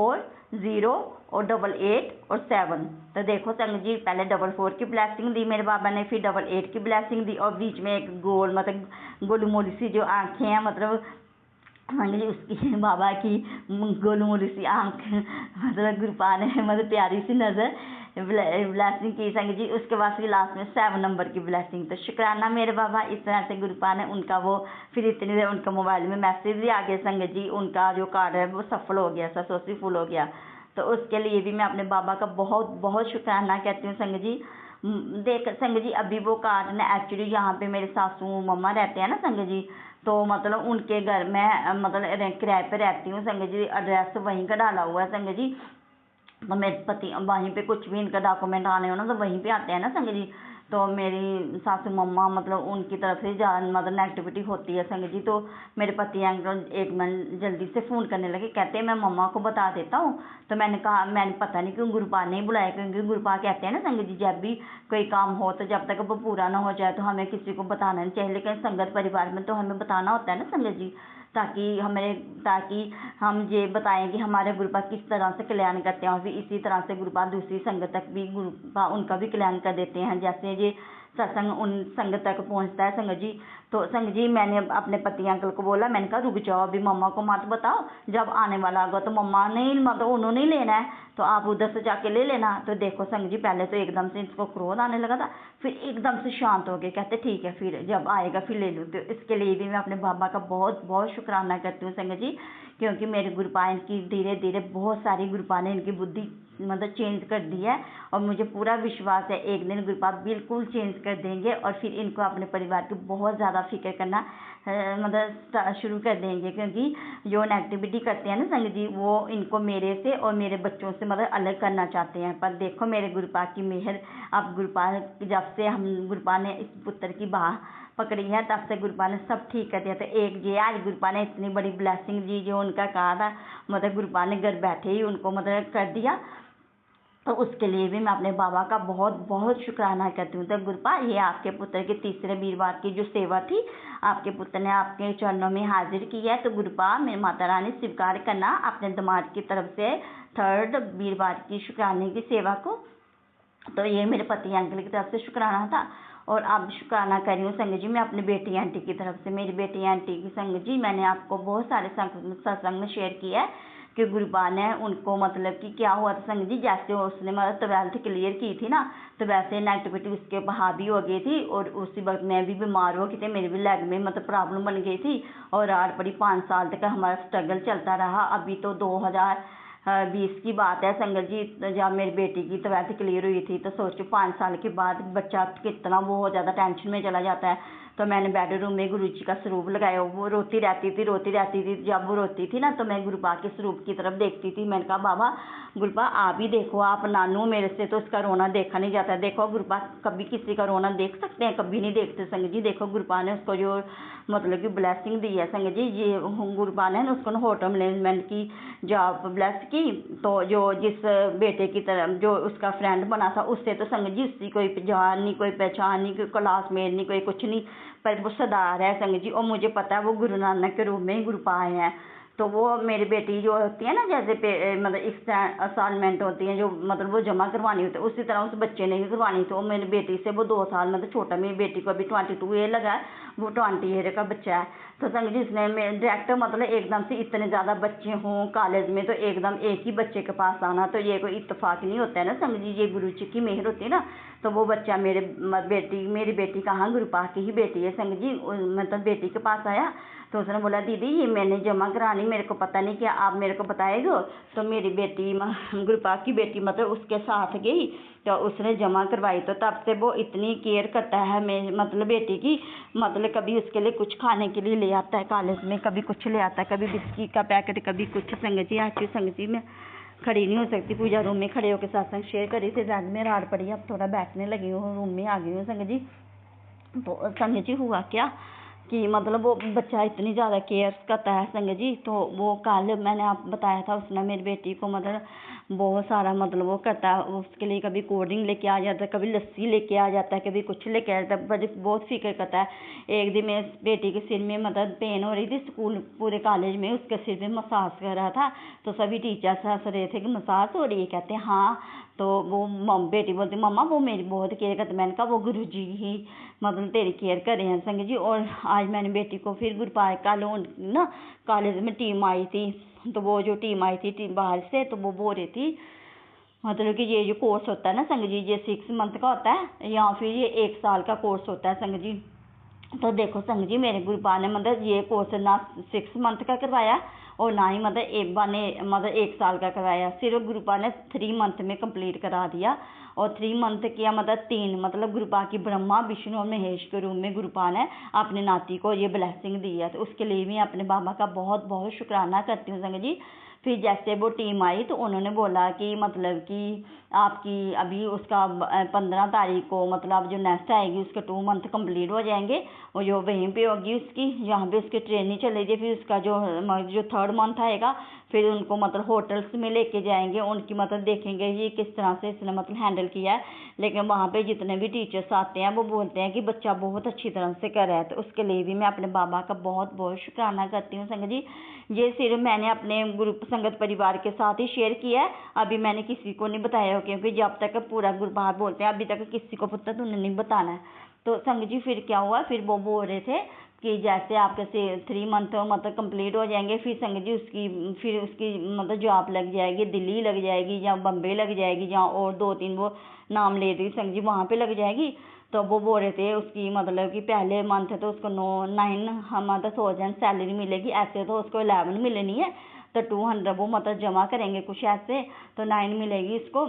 और 88 और 7। तो देखो संगत जी पहले 44 की ब्लेसिंग दी मेरे बाबा ने, फिर 88 की ब्लेसिंग दी और बीच में एक गोल मतलब गोलू मोली सी जो आँखें हैं मतलब संगत जी उसकी बाबा की गोलू मोलू सी आँख मतलब गुरुपा ने मतलब प्यारी सी नज़र ब्लेसिंग की संगत जी। उसके बाद फिर लास्ट में 7 नंबर की ब्लेसिंग। तो शुक्राना मेरे बाबा, इस तरह से गुरुपा ने उनका वो फिर इतनी देर उनका मोबाइल में मैसेज भी आ गया संगत जी, उनका जो कार्ड है वो सफल हो गया, सक्सेसफुल हो गया। तो उसके लिए भी मैं अपने बाबा का बहुत बहुत शुक्राना कहती हूँ संगत जी। देख संगत जी अभी वो कार्ड ना एक्चुअली यहाँ पे मेरे सासू मम्मा रहते हैं ना संगत जी, तो मतलब उनके घर में मतलब किराए पे रहती हूँ संगत जी, एड्रेस वहीं का डाला हुआ है संगत जी। तो मेरे पति वहीं पे कुछ भी इनका डॉक्यूमेंट आने हो ना तो वहीं पे आते हैं ना संगत जी। तो मेरी सासू मम्मा मतलब उनकी तरफ से मतलब नेगेटिविटी होती है संगत जी। तो मेरे पति अंकल एक मिनट जल्दी से फ़ोन करने लगे, कहते हैं मैं मम्मा को बता देता हूँ। तो मैंने कहा मैंने पता नहीं क्यों गुरुपा नहीं बुलाया, क्योंकि गुरुपा कहते हैं ना संगत जी जब भी कोई काम हो तो जब तक वो पूरा ना हो जाए तो हमें किसी को बताना नहीं चाहिए, लेकिन संगत परिवार में तो हमें बताना होता है ना संगत जी, ताकि हम ये बताएं कि हमारे गुरुपा किस तरह से कल्याण करते हैं और फिर इसी तरह से गुरुपा दूसरी संगत तक भी गुरुपा उनका भी कल्याण कर देते हैं, जैसे ये सत्संग उन संगत तक पहुंचता है संगत जी। तो संगत जी मैंने अपने पति अंकल को बोला, मैंने कहा रुक जाओ अभी मम्मा को मत बताओ, जब आने वाला होगा तो मम्मा नहीं मतलब उन्होंने ही लेना है तो आप उधर से जाके ले लेना। तो देखो संगत जी पहले तो एकदम से इसको क्रोध आने लगा था, फिर एकदम से शांत हो गए, कहते ठीक है फिर जब आएगा फिर ले लूँ। तो इसके लिए भी मैं अपने बाबा का बहुत बहुत शुक्राना करती हूँ संगत जी, क्योंकि मेरे गुरुपा इनकी धीरे धीरे बहुत सारी गुरुपा ने इनकी बुद्धि मतलब चेंज कर दी है। और मुझे पूरा विश्वास है एक दिन गुरुपाद बिल्कुल चेंज कर देंगे और फिर इनको अपने परिवार की बहुत ज़्यादा फिक्र करना मतलब शुरू कर देंगे, क्योंकि जो नेगेटिविटी करते हैं ना संगत जी, वो इनको मेरे से और मेरे बच्चों से मतलब अलग करना चाहते हैं। पर देखो मेरे गुरुपाद की मेहर, अब गुरुपाद जब से हम गुरुपाद ने इस पुत्र की बाह पकड़ी है तब से गुरुपाद ने सब ठीक कर दिया। तो एक ये आज गुरुपाद ने इतनी बड़ी ब्लेसिंग दी जो उनका कहा था, मतलब गुरुपाद ने घर बैठे ही उनको मतलब कर दिया। तो उसके लिए भी मैं अपने बाबा का बहुत बहुत शुक्राना करती हूँ। तो गुरुपाद ये आपके पुत्र के तीसरे वीरवार की जो सेवा थी, आपके पुत्र ने आपके चरणों में हाजिर की है। तो गुरुपाद मेरी माता रानी स्वीकार करना अपने दामाद की तरफ से थर्ड वीरवार की शुक्राने की सेवा को। तो ये मेरे पति अंकल की तरफ से शुक्राना था। और अब शुक्राना कर रही हूँ संगत जी मैं अपनी बेटी आंटी की तरफ से। मेरी बेटी आंटी की संगत जी मैंने आपको बहुत सारे सत्संग में शेयर किया है कि गुरुपाद ने उनको मतलब कि क्या हुआ था संगत जी, जैसे उसने मतलब 12th क्लियर की थी ना, तो वैसे नेगेटिविटी उसके हावी हो गई थी। और उसी वक्त मैं भी बीमार हो गई थी, मेरे भी लेग में मतलब प्रॉब्लम बन गई थी। और आर पड़ी 5 साल तक हमारा स्ट्रगल चलता रहा। अभी तो 2020 की बात है संगत जी, जब मेरी बेटी की 12th क्लियर हुई थी। तो सोचो 5 साल के बाद बच्चा कितना वो ज़्यादा टेंशन में चला जाता है। तो मैंने बेडरूम में गुरु जी का स्वरूप लगाया, वो रोती रहती थी। जब वो रोती थी ना तो मैं गुरुपाद के स्वरूप की तरफ देखती थी। मैंने कहा बाबा गुरुपाद आप ही देखो, आप नानू मेरे से तो इसका रोना देखा नहीं जाता। देखो गुरुपाद कभी किसी का रोना देख सकते हैं, कभी नहीं देखते संगत जी। देखो गुरुपाद ने उसको जो मतलब कि ब्लेसिंग दी है संगत जी, ये गुरुपाद ने उसको होटल मैनेजमेंट की जॉब ब्लेस की। तो जो जिस बेटे की तरफ जो उसका फ्रेंड बना था उससे तो संगत जी उसकी कोई जान नहीं, कोई पहचान नहीं, कोई क्लासमेट नहीं, कोई कुछ नहीं, पर वो सरदार है संगत जी। और मुझे पता है वो गुरु नानक के रूप में ही गुरुपाद हैं। तो वो मेरी बेटी जो होती है ना, जैसे मतलब असाइनमेंट होती है जो मतलब वो जमा करवानी होती है, उसी तरह उस बच्चे ने भी करवानी। तो मेरी बेटी से वो 2 साल मतलब छोटा, मेरी बेटी को अभी 22 ईयर लगा है, वो 20 ईयर का बच्चा है। तो संगत जी इसने डायरेक्ट मतलब एकदम से इतने ज़्यादा बच्चे हों कॉलेज में तो एकदम एक ही बच्चे के पास आना तो ये कोई इत्तेफाक नहीं होता है ना संगत जी, ये गुरु जी की मेहर होती है ना। तो वो बच्चा मेरी बेटी कहाँ गुरुपाद की ही बेटी है संगत जी, मतलब बेटी के पास आया। तो उसने बोला दीदी ये मैंने जमा करानी, मेरे को पता नहीं, क्या आप मेरे को बताएगो। तो मेरी बेटी गुरुपाद की बेटी मतलब उसके साथ गई तो उसने जमा करवाई। तो तब से वो इतनी केयर करता है मेरी मतलब बेटी की, मतलब कभी उसके लिए कुछ खाने के लिए ले आता है कॉलेज में, कभी कुछ ले आता है, कभी बिस्किट का पैकेट, कभी कुछ। संगत जी आज की संगत जी में खड़ी नहीं हो सकती, पूजा रूम में खड़े होकर सत्संग शेयर करी थी। रात में रात पड़ी, अब थोड़ा बैठने लगी हूँ, रूम में आ गई हूँ संगत जी। तो संगत जी हुआ क्या कि मतलब वो बच्चा इतनी ज़्यादा केयर करता है संगत जी। तो वो कल मैंने आप बताया था उसने मेरी बेटी को मतलब बहुत सारा मतलब वो करता है, उसके लिए कभी कोल्ड ड्रिंक लेके आ जाता है, कभी लस्सी लेके आ जाता है, कभी कुछ लेके आ जाता है, बड़ी बहुत फिक्र करता है। एक दिन मेरी बेटी के सिर में मतलब पेन हो रही थी, स्कूल पूरे कॉलेज में उसके सिर में मसाज कर रहा था। तो सभी टीचर्स हंस रहे थे कि मसाज हो रही है, कहते हैं हाँ। तो वो बेटी बोलती मम्मा वो मेरी बहुत केयर करते। मैंने कहा वो गुरु जी ही मतलब तेरी केयर कर रहे हैं संगत जी। और आज मैंने बेटी को फिर गुरुपाद कल ना कॉलेज में टीम आई थी, तो वो जो टीम आई थी बाहर से, तो वो बोल रही थी मतलब कि ये जो कोर्स होता है ना संगत जी, ये 6 मंथ का होता है या फिर ये 1 साल का कोर्स होता है संगत जी। तो देखो संगत जी मेरे गुरुपाद ने मतलब ये कोर्स ना 6 मंथ का करवाया और ना ही मतलब 1 साल का करवाया, सिर्फ गुरुपाद ने 3 मंथ में कंप्लीट करा दिया। और 3 मंथ किया मतलब 3 मतलब गुरुपाद की ब्रह्मा विष्णु और महेश के रूप में गुरुपाद ने अपने नाती को ये ब्लेसिंग दी है। तो उसके लिए भी अपने बाबा का बहुत बहुत शुक्राना करती हूँ संगत जी। फिर जैसे वो टीम आई तो उन्होंने बोला कि मतलब कि आपकी अभी उसका 15 तारीख को मतलब जो नेक्स्ट आएगी उसके 2 मंथ कंप्लीट हो जाएंगे और जो वहीं पे होगी उसकी जहाँ पे उसकी ट्रेनिंग चलेगी। फिर उसका जो 3rd मंथ आएगा फिर उनको मतलब होटल्स में लेके जाएंगे, उनकी मतलब देखेंगे ये किस तरह से इसने मतलब हैंडल किया है। लेकिन वहाँ पे जितने भी टीचर्स आते हैं वो बोलते हैं कि बच्चा बहुत अच्छी तरह से कर रहा है। तो उसके लिए भी मैं अपने बाबा का बहुत बहुत शुक्राना करती हूँ संगत जी। ये सिर्फ मैंने अपने ग्रुप संगत परिवार के साथ ही शेयर किया है, अभी मैंने किसी को नहीं बताया, क्योंकि जब तक पूरा ग्रुप बाहर बोलते हैं अभी तक किसी को पुत्र तूने नहीं बताना है। तो संगत जी फिर क्या हुआ, फिर वो बोल रहे थे कि जैसे आपके से 3 मंथ मतलब कंप्लीट हो जाएंगे फिर संगत जी उसकी मतलब जॉब लग जाएगी, दिल्ली लग जाएगी या बम्बई लग जाएगी, जहाँ और 2-3 वो नाम ले रही संगत जी वहाँ पे लग जाएगी। तो वो बोल रहे थे उसकी मतलब कि पहले मंथ तो उसको 9,000 सैलरी मिलेगी, ऐसे तो उसको 11 मिलनी है। तो 200 वो मतलब जमा करेंगे कुछ ऐसे, तो 9 मिलेगी इसको।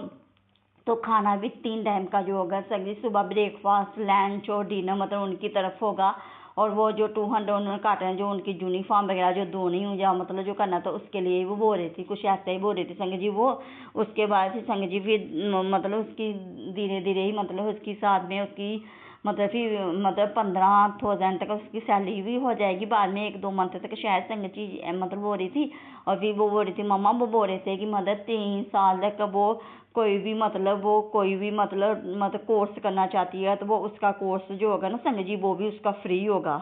तो खाना भी 3 टाइम का जो होगा सभी, सुबह ब्रेकफास्ट, लंच और डिनर मतलब उनकी तरफ होगा। और वो जो 200 उन्होंने काटे हैं, जो उनकी यूनिफॉर्म वगैरह जो धोनी हो या मतलब जो करना था उसके लिए वो बोल रही थी, कुछ ऐसा ही बोल रही थी संग जी वो। उसके बाद फिर संग जी फिर मतलब उसकी धीरे धीरे ही मतलब उसकी साथ में उसकी मतलब फिर मतलब 15,000 तक उसकी सैलरी भी हो जाएगी बाद में, 1-2 मंथ तक शायद संग जी मतलब बोल रही थी। और फिर वो बोल रही थी मम्मा, वो बोल रहे थे कि मतलब 3 साल तक वो कोई भी मतलब वो कोई भी मतलब कोर्स करना चाहती है तो वो उसका कोर्स जो होगा ना संग जी वो भी उसका फ्री होगा,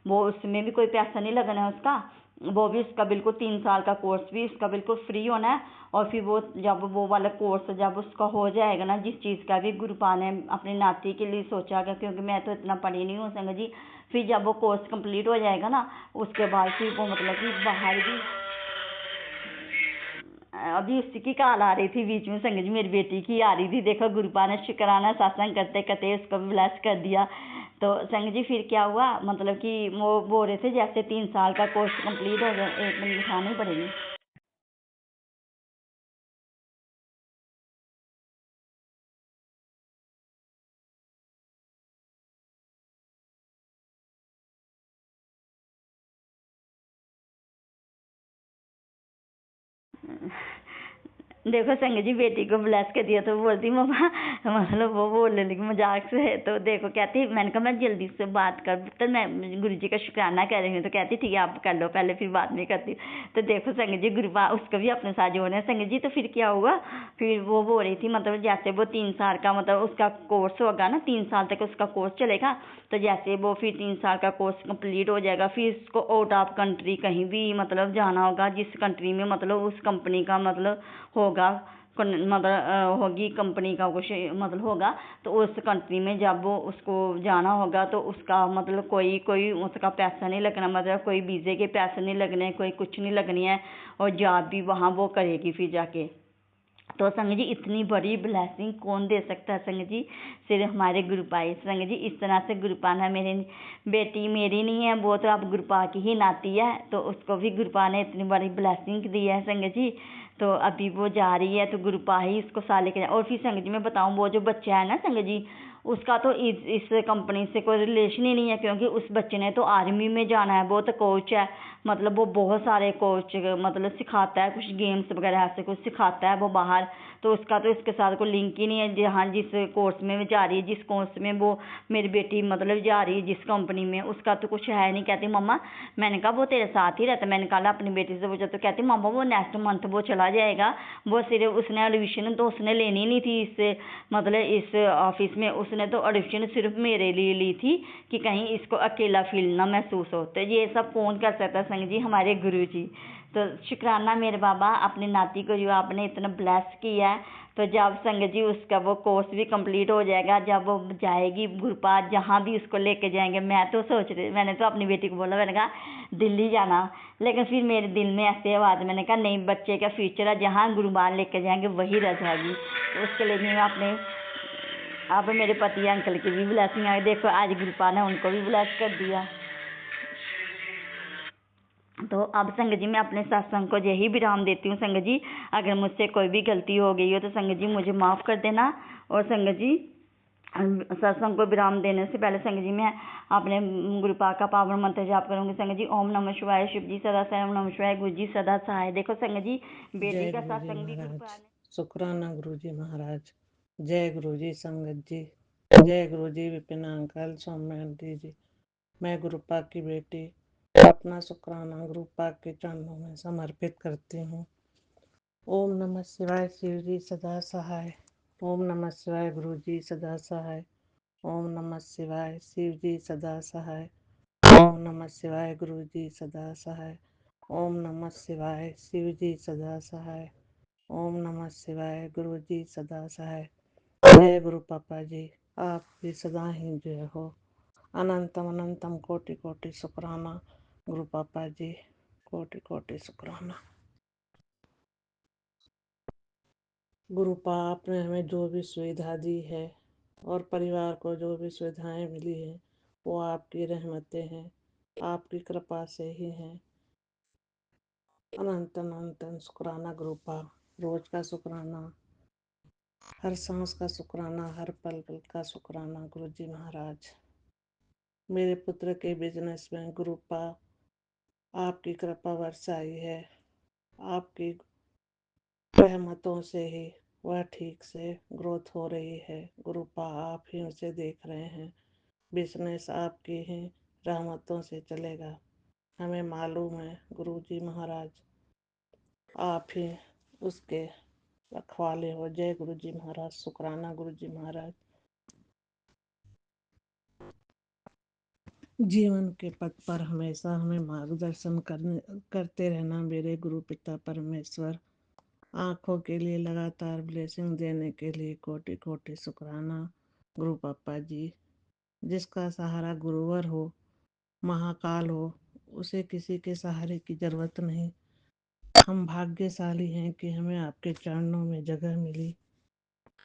वो उसमें भी कोई पैसा नहीं लगना है उसका, वो भी उसका बिल्कुल 3 साल का कोर्स भी उसका बिल्कुल फ्री होना है। और फिर वो जब वो वाला कोर्स जब उसका हो जाएगा ना, जिस चीज़ का भी गुरुपा ने अपनी नाती के लिए सोचा गया, क्योंकि मैं तो इतना पढ़ी नहीं हूँ संग जी, फिर जब वो कोर्स कंप्लीट हो जाएगा ना उसके बाद फिर वो मतलब कि बाहर भी अभी उसी की कॉल आ रही थी बीच में संग जी, मेरी बेटी की आ रही थी, देखो गुरुपा ने शुक्राना सत्संग करते करते उसको भी ब्लेस कर दिया। तो संग जी फिर क्या हुआ मतलब कि वो बोल रहे थे जैसे 3 साल का कोर्स कंप्लीट हो गया, 1 मिनट उठानी पड़ेगी। देखो संग जी बेटी को ब्लेस कर दिया तो बोलती मम्मा, मतलब वो बोलने लगी मजाक से, तो देखो कहती मैंने कहा मैं जल्दी से बात कर, तो मैं गुरु जी का शुक्राना कर रही हूँ, तो कहती ठीक है आप कर लो पहले फिर बाद में करती हूँ। तो देखो संग जी गुरुपा उसको भी अपने साथ जोड़ना है संग जी। तो फिर क्या हुआ, फिर वो बोल रही थी मतलब जैसे वो 3 साल का मतलब उसका कोर्स होगा ना, 3 साल तक उसका कोर्स चलेगा, तो जैसे वो फिर 3 साल का कोर्स कंप्लीट हो जाएगा फिर इसको आउट ऑफ कंट्री कहीं भी मतलब जाना होगा, जिस कंट्री में मतलब उस कंपनी का मतलब होगा मतलब होगी कंपनी का कुछ मतलब होगा, तो उस कंट्री में जब वो उसको जाना होगा तो उसका मतलब कोई कोई उसका पैसा नहीं लगना, मतलब कोई वीज़े के पैसे नहीं लगने, कोई कुछ नहीं लगनी है, और जॉब भी वहाँ वो करेगी फिर जाके। तो संग जी इतनी बड़ी ब्लेसिंग कौन दे सकता है संग जी, सिर्फ हमारे गुरुपा ही संग जी। इस तरह से गुरुपा ना मेरी बेटी मेरी नहीं है, वो तो अब गुरुपा की ही नाती है, तो उसको भी गुरुपा ने इतनी बड़ी ब्लेसिंग दी है संग जी। तो अभी वो जा रही है तो गुरुपा ही इसको साथ लेके और फिर संग जी मैं बताऊँ वो जो बच्चा है ना संग जी, उसका तो इस कंपनी से कोई रिलेशन ही नहीं है, क्योंकि उस बच्चे ने तो आर्मी में जाना है, वो तो कोच है, मतलब वो बहुत सारे कोच मतलब सिखाता है, कुछ गेम्स वगैरह ऐसे कुछ सिखाता है वो बाहर, तो उसका तो इसके साथ कोई लिंक ही नहीं है। जहाँ जिस कोर्स में वो जा रही है, जिस कोर्स में वो मेरी बेटी मतलब जा रही है जिस कंपनी में, उसका तो कुछ है नहीं। कहती मम्मा, मैंने कहा वो तेरे साथ ही रहता, मैंने कहा अपनी बेटी से पूछा, तो कहती मम्मा वो नेक्स्ट मंथ वो चला जाएगा, वो सिर्फ उसने एडमिशन तो उसने लेनी नहीं थी इस मतलब इस ऑफिस में, उसने तो एडमिशन सिर्फ मेरे लिए ली थी कि कहीं इसको अकेला फील ना महसूस हो। तो ये सब कौन कर सकता है संग जी, हमारे गुरु जी। तो शुक्राना मेरे बाबा अपने नाती को जो आपने इतना ब्लेस किया है। तो जब संग जी उसका वो कोर्स भी कंप्लीट हो जाएगा, जब वो जाएगी गुरुपाद जहाँ भी उसको लेके जाएंगे, मैं तो सोच रही, मैंने तो अपनी बेटी को बोला, मैंने कहा दिल्ली जाना, लेकिन फिर मेरे दिल में ऐसे आवाज़, मैंने कहा नहीं बच्चे का फ्यूचर है, जहाँ गुरुपाद लेके जाएंगे वही रह जाएगी। तो उसके लिए मैं अपने अब मेरे पति अंकल की भी ब्लेसिंग आई, देखो आज गुरुपा ने उनको भी ब्लेस कर दिया। तो अब संग जी मैं अपने सत्संग को यही विराम देती हूँ संग जी, अगर मुझसे कोई भी गलती हो गई हो तो संग जी मुझे माफ़ कर देना। और संग जी सत्संग को विराम देने से पहले संग जी मैं अपने गुरुपा का पावन मंत्र जाप करूंगी संग जी। ओम नमः शिवाय, शिव जी सदा सहाय, ओम नमः शिवाय, गुरु जी सदा सहाय। देखो संग जी बेटी जय का गुरु जी सत्संग भी गुरुपा महाराज, ने शुक्राना गुरु जी महाराज। जय गुरु जी संगत जी, जय गुरु जी विपिन अंकल सौम्यवती जी। मैं गुरुपा की बेटी अपना शुक्राना गुरुपा के चरणों में समर्पित करती हूँ। ओम नमः शिवाय, शिव जी सदा सहाय। ओम नमः शिवाय, गुरु जी सदा सहाय। ओम नमः शिवाय, शिव जी सदा सहाय। ओम नमः शिवाय, गुरु जी सदा सहाय। ओम नमः शिवाय, शिव जी सदा सहाय। ओम नमः शिवाय, गुरु जी सदा सहाय। जय गुरु पापा जी, आपकी सदा ही जय हो। अनंतम अनंतम कोटि कोटि शुक्राना गुरु पापा जी, कोटि कोटि शुक्राना। गुरु पाप ने हमें जो भी सुविधा दी है और परिवार को जो भी सुविधाएं मिली हैं वो आपकी रहमतें हैं, आपकी कृपा से ही हैं। अनंत अनंतन शुक्राना गुरुपा, रोज का शुक्राना, हर सांस का शुक्राना, हर पल पल का शुक्राना गुरुजी महाराज। मेरे पुत्र के बिजनेस में गुरुपा आपकी कृपा बरसाई है, आपकी रहमतों से ही वह ठीक से ग्रोथ हो रही है। गुरुपा आप ही उसे देख रहे हैं, बिजनेस आपकी ही रहमतों से चलेगा, हमें मालूम है गुरुजी महाराज, आप ही उसके रखवाले हो। जय गुरुजी महाराज, शुक्राना गुरुजी महाराज। जीवन के पथ पर हमेशा हमें मार्गदर्शन करते रहना मेरे गुरु पिता परमेश्वर। आँखों के लिए लगातार ब्लेसिंग देने के लिए कोटि कोटि शुक्राना गुरु पापा जी। जिसका सहारा गुरुवर हो, महाकाल हो, उसे किसी के सहारे की जरूरत नहीं। हम भाग्यशाली हैं कि हमें आपके चरणों में जगह मिली,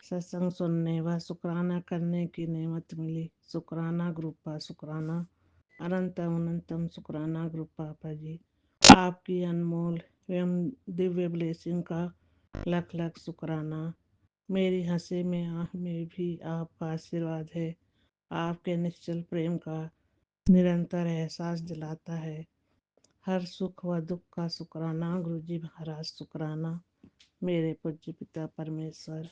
सत्संग सुनने व शुक्राना करने की नेमत मिली। शुक्राना गुरुपा, शुक्राना अनंतम अनंतम शुक्राना गुरुपापा जी। आपकी अनमोल एवं दिव्य ब्लेसिंग का लख लख शुक्राना। मेरी हंसी में आँख में भी आपका आशीर्वाद है। आपके निश्चल प्रेम का निरंतर एहसास दिलाता है। हर सुख व दुख का शुक्राना गुरुजी महाराज, शुक्राना मेरे पूज्य पिता परमेश्वर।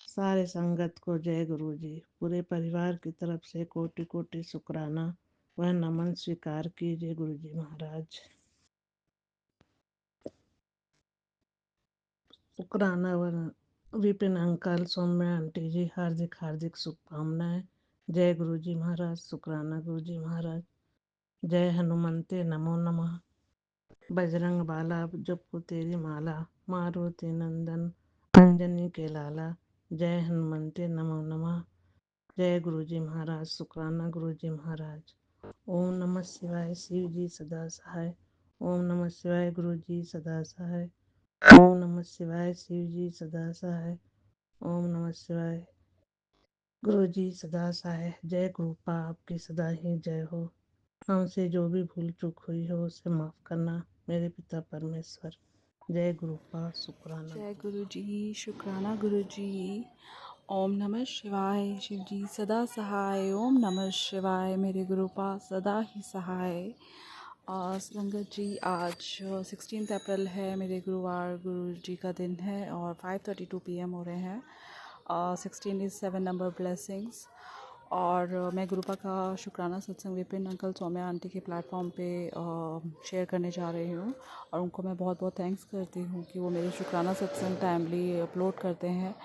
सारे संगत को जय गुरु जी। पूरे परिवार की तरफ से कोटि कोटि शुक्राना वह नमन स्वीकार कीजिए गुरु जी महाराज। शुक्राना व विपिन अंकल, सौम्या आंटी जी, हार्दिक हार्दिक शुभकामनाएं। जय गुरु जी महाराज, शुक्राना गुरु जी महाराज। जय हनुमंते नमो नमः। बजरंग बाला जपो तेरी माला, मारुति नंदन अंजनी के लाला। जय हनुमंते नमो नमः। जय गुरु जी महाराज, शुक्राना गुरु जी महाराज। ओम नमः शिवाय, शिव जी सदा सहाय। ओम नमः शिवाय, गुरु जी सदा सहाय। ओम नमः शिवाय, शिव जी सदा सहाय। ओम नमः शिवाय, गुरु जी सदा सहाय। जय गुरुपा, आपकी सदा ही जय हो। हमसे जो भी भूल चूक हुई हो उसे माफ करना मेरे पिता परमेश्वर। जय गुरुपा, शुक्राना। जय गुरु जी, शुक्राना गुरु जी। ओम नमः शिवाय, शिव जी सदा सहाय। ओम नमः शिवाय, मेरे गुरुपा सदा ही सहाय। संगत जी, आज 16 अप्रैल है, मेरे गुरुवार गुरु जी का दिन है और 5:32 PM हो रहे हैं। 16 इज़ 7 नंबर ब्लेसिंग्स। और मैं गुरुपा का शुक्राना सत्संग विपिन अंकल, सौम्या आंटी के प्लेटफॉर्म पे शेयर करने जा रही हूँ। और उनको मैं बहुत बहुत थैंक्स करती हूँ कि वो मेरे शुक्राना सत्संग टाइमली अपलोड करते हैं,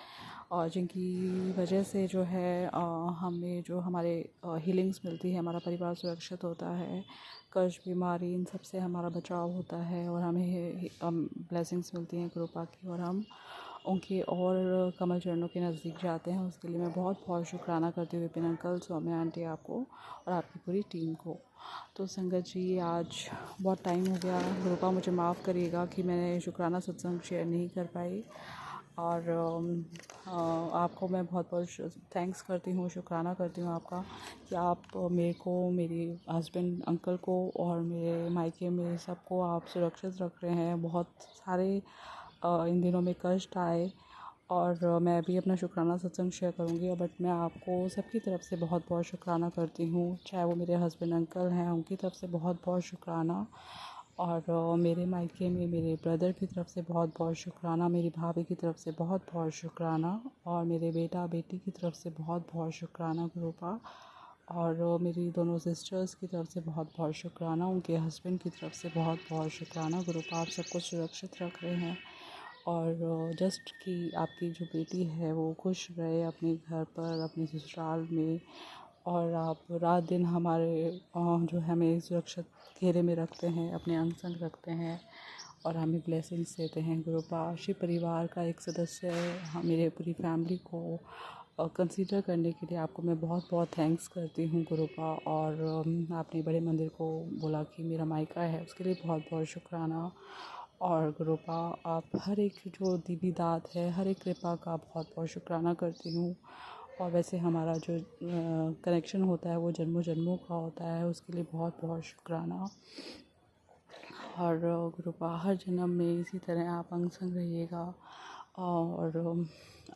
और जिनकी वजह से जो है हमें जो हमारे हीलिंग्स मिलती है, हमारा परिवार सुरक्षित होता है, कर्ज बीमारी इन सब से हमारा बचाव होता है, और हमें ब्लेसिंग्स मिलती हैं कृपा की, और हम उनके और कमल चरणों के नज़दीक जाते हैं। उसके लिए मैं बहुत बहुत शुक्राना करती हूँ विपिन अंकल, सौम्या आंटी आपको और आपकी पूरी टीम को। तो संगत जी, आज बहुत टाइम हो गया, कृपा मुझे माफ़ करिएगा कि मैंने शुक्राना सत्संग शेयर नहीं कर पाई। और आपको मैं बहुत बहुत थैंक्स करती हूँ, शुक्राना करती हूँ आपका कि आप मेरे को, मेरे हस्बैंड अंकल को और मेरे मायके में सबको आप सुरक्षित रख रहे हैं। बहुत सारे इन दिनों में कष्ट आए, और मैं भी अपना शुक्राना सत्संग शेयर करूँगी, बट मैं आपको सबकी तरफ से बहुत बहुत शुक्राना करती हूँ। चाहे वो मेरे हस्बैंड अंकल हैं, उनकी तरफ से बहुत बहुत शुक्राना, और मेरे मायके में मेरे ब्रदर की तरफ से बहुत बहुत शुक्राना, मेरी भाभी की तरफ से बहुत बहुत शुक्राना, और मेरे बेटा बेटी की तरफ से बहुत बहुत शुक्राना गुरुपा, और मेरी दोनों सिस्टर्स की तरफ से बहुत बहुत शुक्राना, उनके हस्बैंड की तरफ से बहुत बहुत शुक्राना गुरुपा। आप सबको सुरक्षित रख रहे हैं, और जस्ट कि आपकी जो बेटी है वो खुश रहे अपने घर पर, अपने ससुराल में, और आप रात दिन हमारे जो हमें सुरक्षित घेरे में रखते हैं, अपने अंग संग रखते हैं, और हमें ब्लेसिंग्स देते हैं गुरुपा। शिव परिवार का एक सदस्य है, मेरे पूरी फैमिली को कंसीडर करने के लिए आपको मैं बहुत बहुत थैंक्स करती हूँ गुरुपा। और आपने बड़े मंदिर को बोला कि मेरा मायका है, उसके लिए बहुत बहुत शुक्राना। और गुरुपा, आप हर एक जो दिव्य दात है, हर एक कृपा का बहुत बहुत शुक्राना करती हूँ। और वैसे हमारा जो कनेक्शन होता है वो जन्मों जन्मों का होता है, उसके लिए बहुत बहुत शुक्राना। और गुरुपा हर जन्म में इसी तरह आप अंग संग रहिएगा और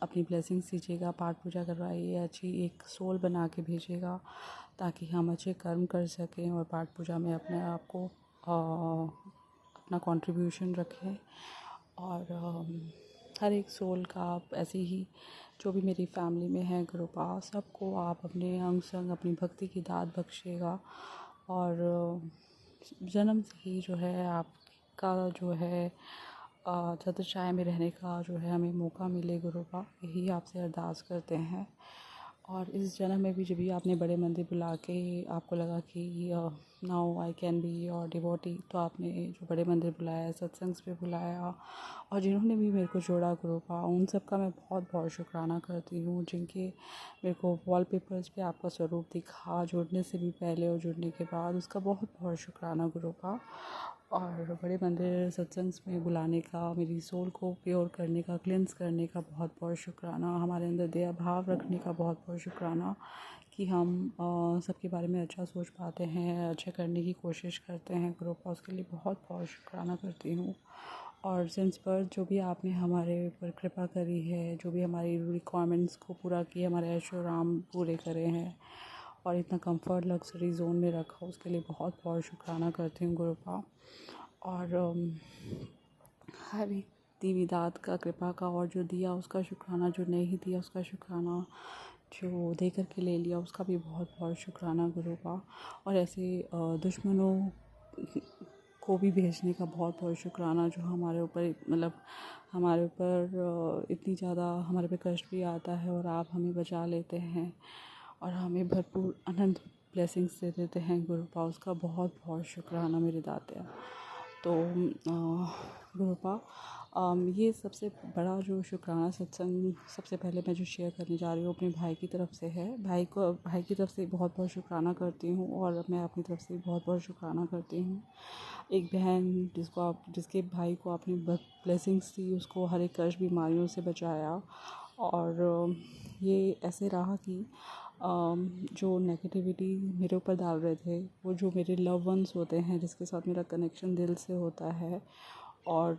अपनी ब्लेसिंग्स दीजिएगा, पाठ पूजा करवाइए, अच्छी एक सोल बना के भेजिएगा ताकि हम अच्छे कर्म कर सकें और पाठ पूजा में अपने आप को अपना कंट्रीब्यूशन रखें। और हर एक सोल का आप ऐसे ही जो भी मेरी फैमिली में है गुरुपा सबको आप अपने अंग संग अपनी भक्ति की दात बख्शिएगा और जन्म से ही जो है आपका जो है छत्रछाया में रहने का जो है हमें मौका मिले गुरुपा, यही आपसे अरदास करते हैं। और इस जन्म में भी जब भी आपने बड़े मंदिर बुला के आपको लगा कि now I can be your devotee, तो आपने जो बड़े मंदिर बुलाया, सत्संग पे बुलाया और जिन्होंने भी मेरे को जोड़ा गुरुपा, उन सब का मैं बहुत बहुत शुक्राना करती हूँ, जिनके मेरे को वॉलपेपर्स पे आपका स्वरूप दिखा, जुड़ने से भी पहले और जुड़ने के बाद, उसका बहुत बहुत शुक्राना गुरुपा। और बड़े मंदिर सत्संग में बुलाने का, मेरी सोल को प्योर करने का, क्लेंस करने का बहुत बहुत शुक्राना, हमारे अंदर दया भाव रखने का बहुत बहुत शुक्राना कि हम सबके बारे में अच्छा सोच पाते हैं, अच्छा करने की कोशिश करते हैं गुरुपा, उसके लिए बहुत बहुत शुक्राना करती हूँ। और सिंस बर्थ जो भी आपने हमारे ऊपर कृपा करी है, जो भी हमारी रिक्वायरमेंट्स को पूरा किया, हमारे ऐशो आराम पूरे करे हैं और इतना कंफर्ट लग्जरी जोन में रखा, उसके लिए बहुत बहुत शुक्राना करती हूँ गुरुपा। और हर एक देवी दात का, कृपा का, और जो दिया उसका शुक्राना, जो नहीं दिया उसका शुक्राना, जो दे कर के ले लिया उसका भी बहुत बहुत शुक्राना गुरुपा। और ऐसे दुश्मनों को भी भेजने का बहुत बहुत शुक्राना, जो हमारे ऊपर मतलब हमारे ऊपर इतनी ज़्यादा हमारे पे कष्ट भी आता है और आप हमें बचा लेते हैं और हमें भरपूर अनंत ब्लेसिंग्स दे देते हैं गुरुपा, उसका बहुत बहुत शुक्राना मेरे दाते। तो गुरुपा ये सबसे बड़ा जो शुक्राना सत्संग सबसे पहले मैं जो शेयर करने जा रही हूँ अपने भाई की तरफ से है। भाई की तरफ से बहुत बहुत शुक्राना करती हूँ और मैं अपनी तरफ से बहुत बहुत शुक्राना करती हूँ। एक बहन जिसके भाई को आपने ब्लेसिंग्स दी, उसको हर एक कष्ट बीमारियों से बचाया और ये ऐसे रहा कि जो नेगेटिविटी मेरे ऊपर डाल रहे थे, वो जो मेरे लव वंस होते हैं जिसके साथ मेरा कनेक्शन दिल से होता है और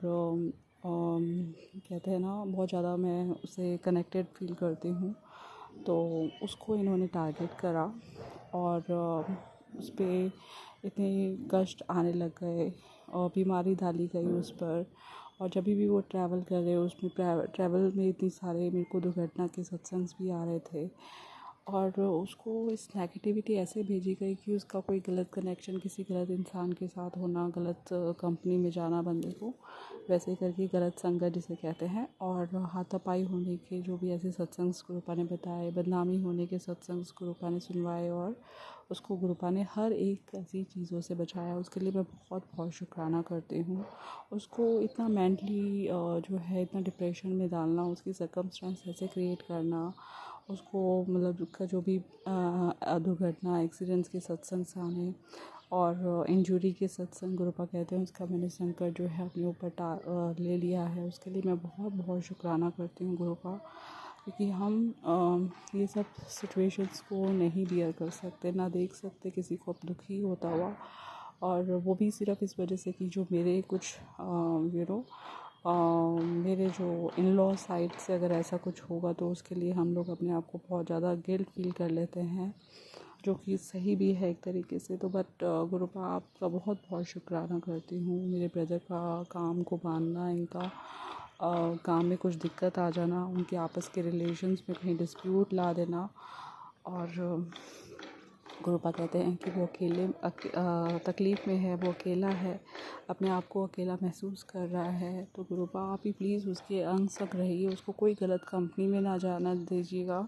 कहते हैं ना बहुत ज़्यादा मैं उससे कनेक्टेड फील करती हूँ, तो उसको इन्होंने टारगेट करा और उस पर इतने कष्ट आने लग गए और बीमारी डाली गई उस पर। और जब भी वो ट्रैवल कर रहे उसमें ट्रैवल में इतनी सारे मेरे को दुर्घटना के सत्संग भी आ रहे थे और उसको इस नेगेटिविटी ऐसे भेजी गई कि उसका कोई गलत कनेक्शन किसी गलत इंसान के साथ होना, गलत कंपनी में जाना बंदे को, वैसे करके गलत संगत जिसे कहते हैं, और हाथापाई होने के जो भी ऐसे सत्संग गुरुपा ने बताए, बदनामी होने के सत्संग गुरुपा ने सुनवाए और उसको गुरुपा ने हर एक ऐसी चीज़ों से बचाया। उसके लिए मैं बहुत बहुत शुक्राना करती हूँ। उसको इतना मेंटली जो है इतना डिप्रेशन में डालना, उसकी सर्कमस्टेंस ऐसे क्रिएट करना, उसको मतलब उसका जो भी दुर्घटना एक्सीडेंट्स के सत्संग आने और इंजरी के सत्संग गुरुपा कहते हैं, उसका मैंने संकट जो है अपने ऊपर ले लिया है। उसके लिए मैं बहुत बहुत शुक्राना करती हूँ गुरुपा, क्योंकि हम ये सब सिचुएशंस को नहीं बियर कर सकते, ना देख सकते किसी को दुखी होता हुआ, और वो भी सिर्फ इस वजह से कि जो मेरे कुछ मेरे जो इन लॉ साइड से अगर ऐसा कुछ होगा तो उसके लिए हम लोग अपने आप को बहुत ज़्यादा गिल्ट फील कर लेते हैं, जो कि सही भी है एक तरीके से। तो बट गुरुपा आपका बहुत बहुत शुक्राना करती हूँ। मेरे ब्रदर का काम को बांधना, इनका काम में कुछ दिक्कत आ जाना, उनके आपस के रिलेशंस में कहीं डिस्प्यूट ला देना, और गुरुपा कहते हैं कि वो तकलीफ़ में है, वो अकेला है, अपने आप को अकेला महसूस कर रहा है। तो गुरुपा आप ही प्लीज़ उसके अंग संग रहिए, उसको कोई गलत कंपनी में ना जाना दीजिएगा,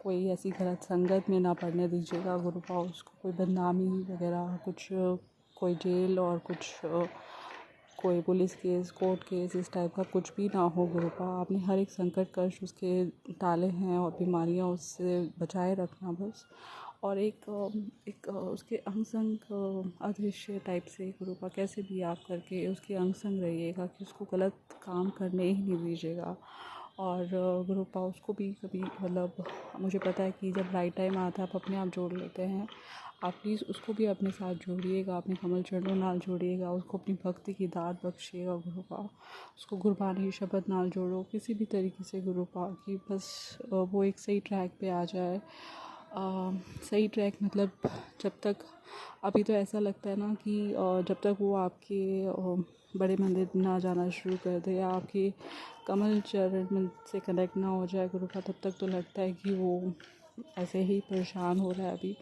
कोई ऐसी गलत संगत में ना पड़ने दीजिएगा गुरुपा, उसको कोई बदनामी वगैरह कुछ, कोई जेल और कुछ कोई पुलिस केस, कोर्ट केस, इस टाइप का कुछ भी ना हो गुरुपा। आपने हर एक संकट कष्ट उसके टाले हैं और बीमारियां उससे बचाए रखना बस। और एक उसके अंग संग अदृश्य टाइप से गुरुपा कैसे भी आप करके उसके अंग संग रहिएगा कि उसको गलत काम करने ही नहीं दीजिएगा, और गुरुपा उसको भी कभी मतलब मुझे पता है कि जब राइट टाइम आता है आप अपने आप जोड़ लेते हैं। आप प्लीज़ उसको भी अपने साथ जोड़िएगा, अपने कमल चरणों नाल जोड़िएगा, उसको अपनी भक्ति की दात बख्शिएगा गुरुपा। उसको गुरबानी शब्द नाल जोड़ो किसी भी तरीके से गुरुपा, कि बस वो एक सही ट्रैक पे आ जाए। सही ट्रैक मतलब जब तक अभी तो ऐसा लगता है ना कि जब तक वो आपके बड़े मंदिर ना जाना शुरू कर दे या आपके कमल चरण से कनेक्ट ना हो जाए गुरुपा, तब तक तो लगता है कि वो ऐसे ही परेशान हो रहा है अभी।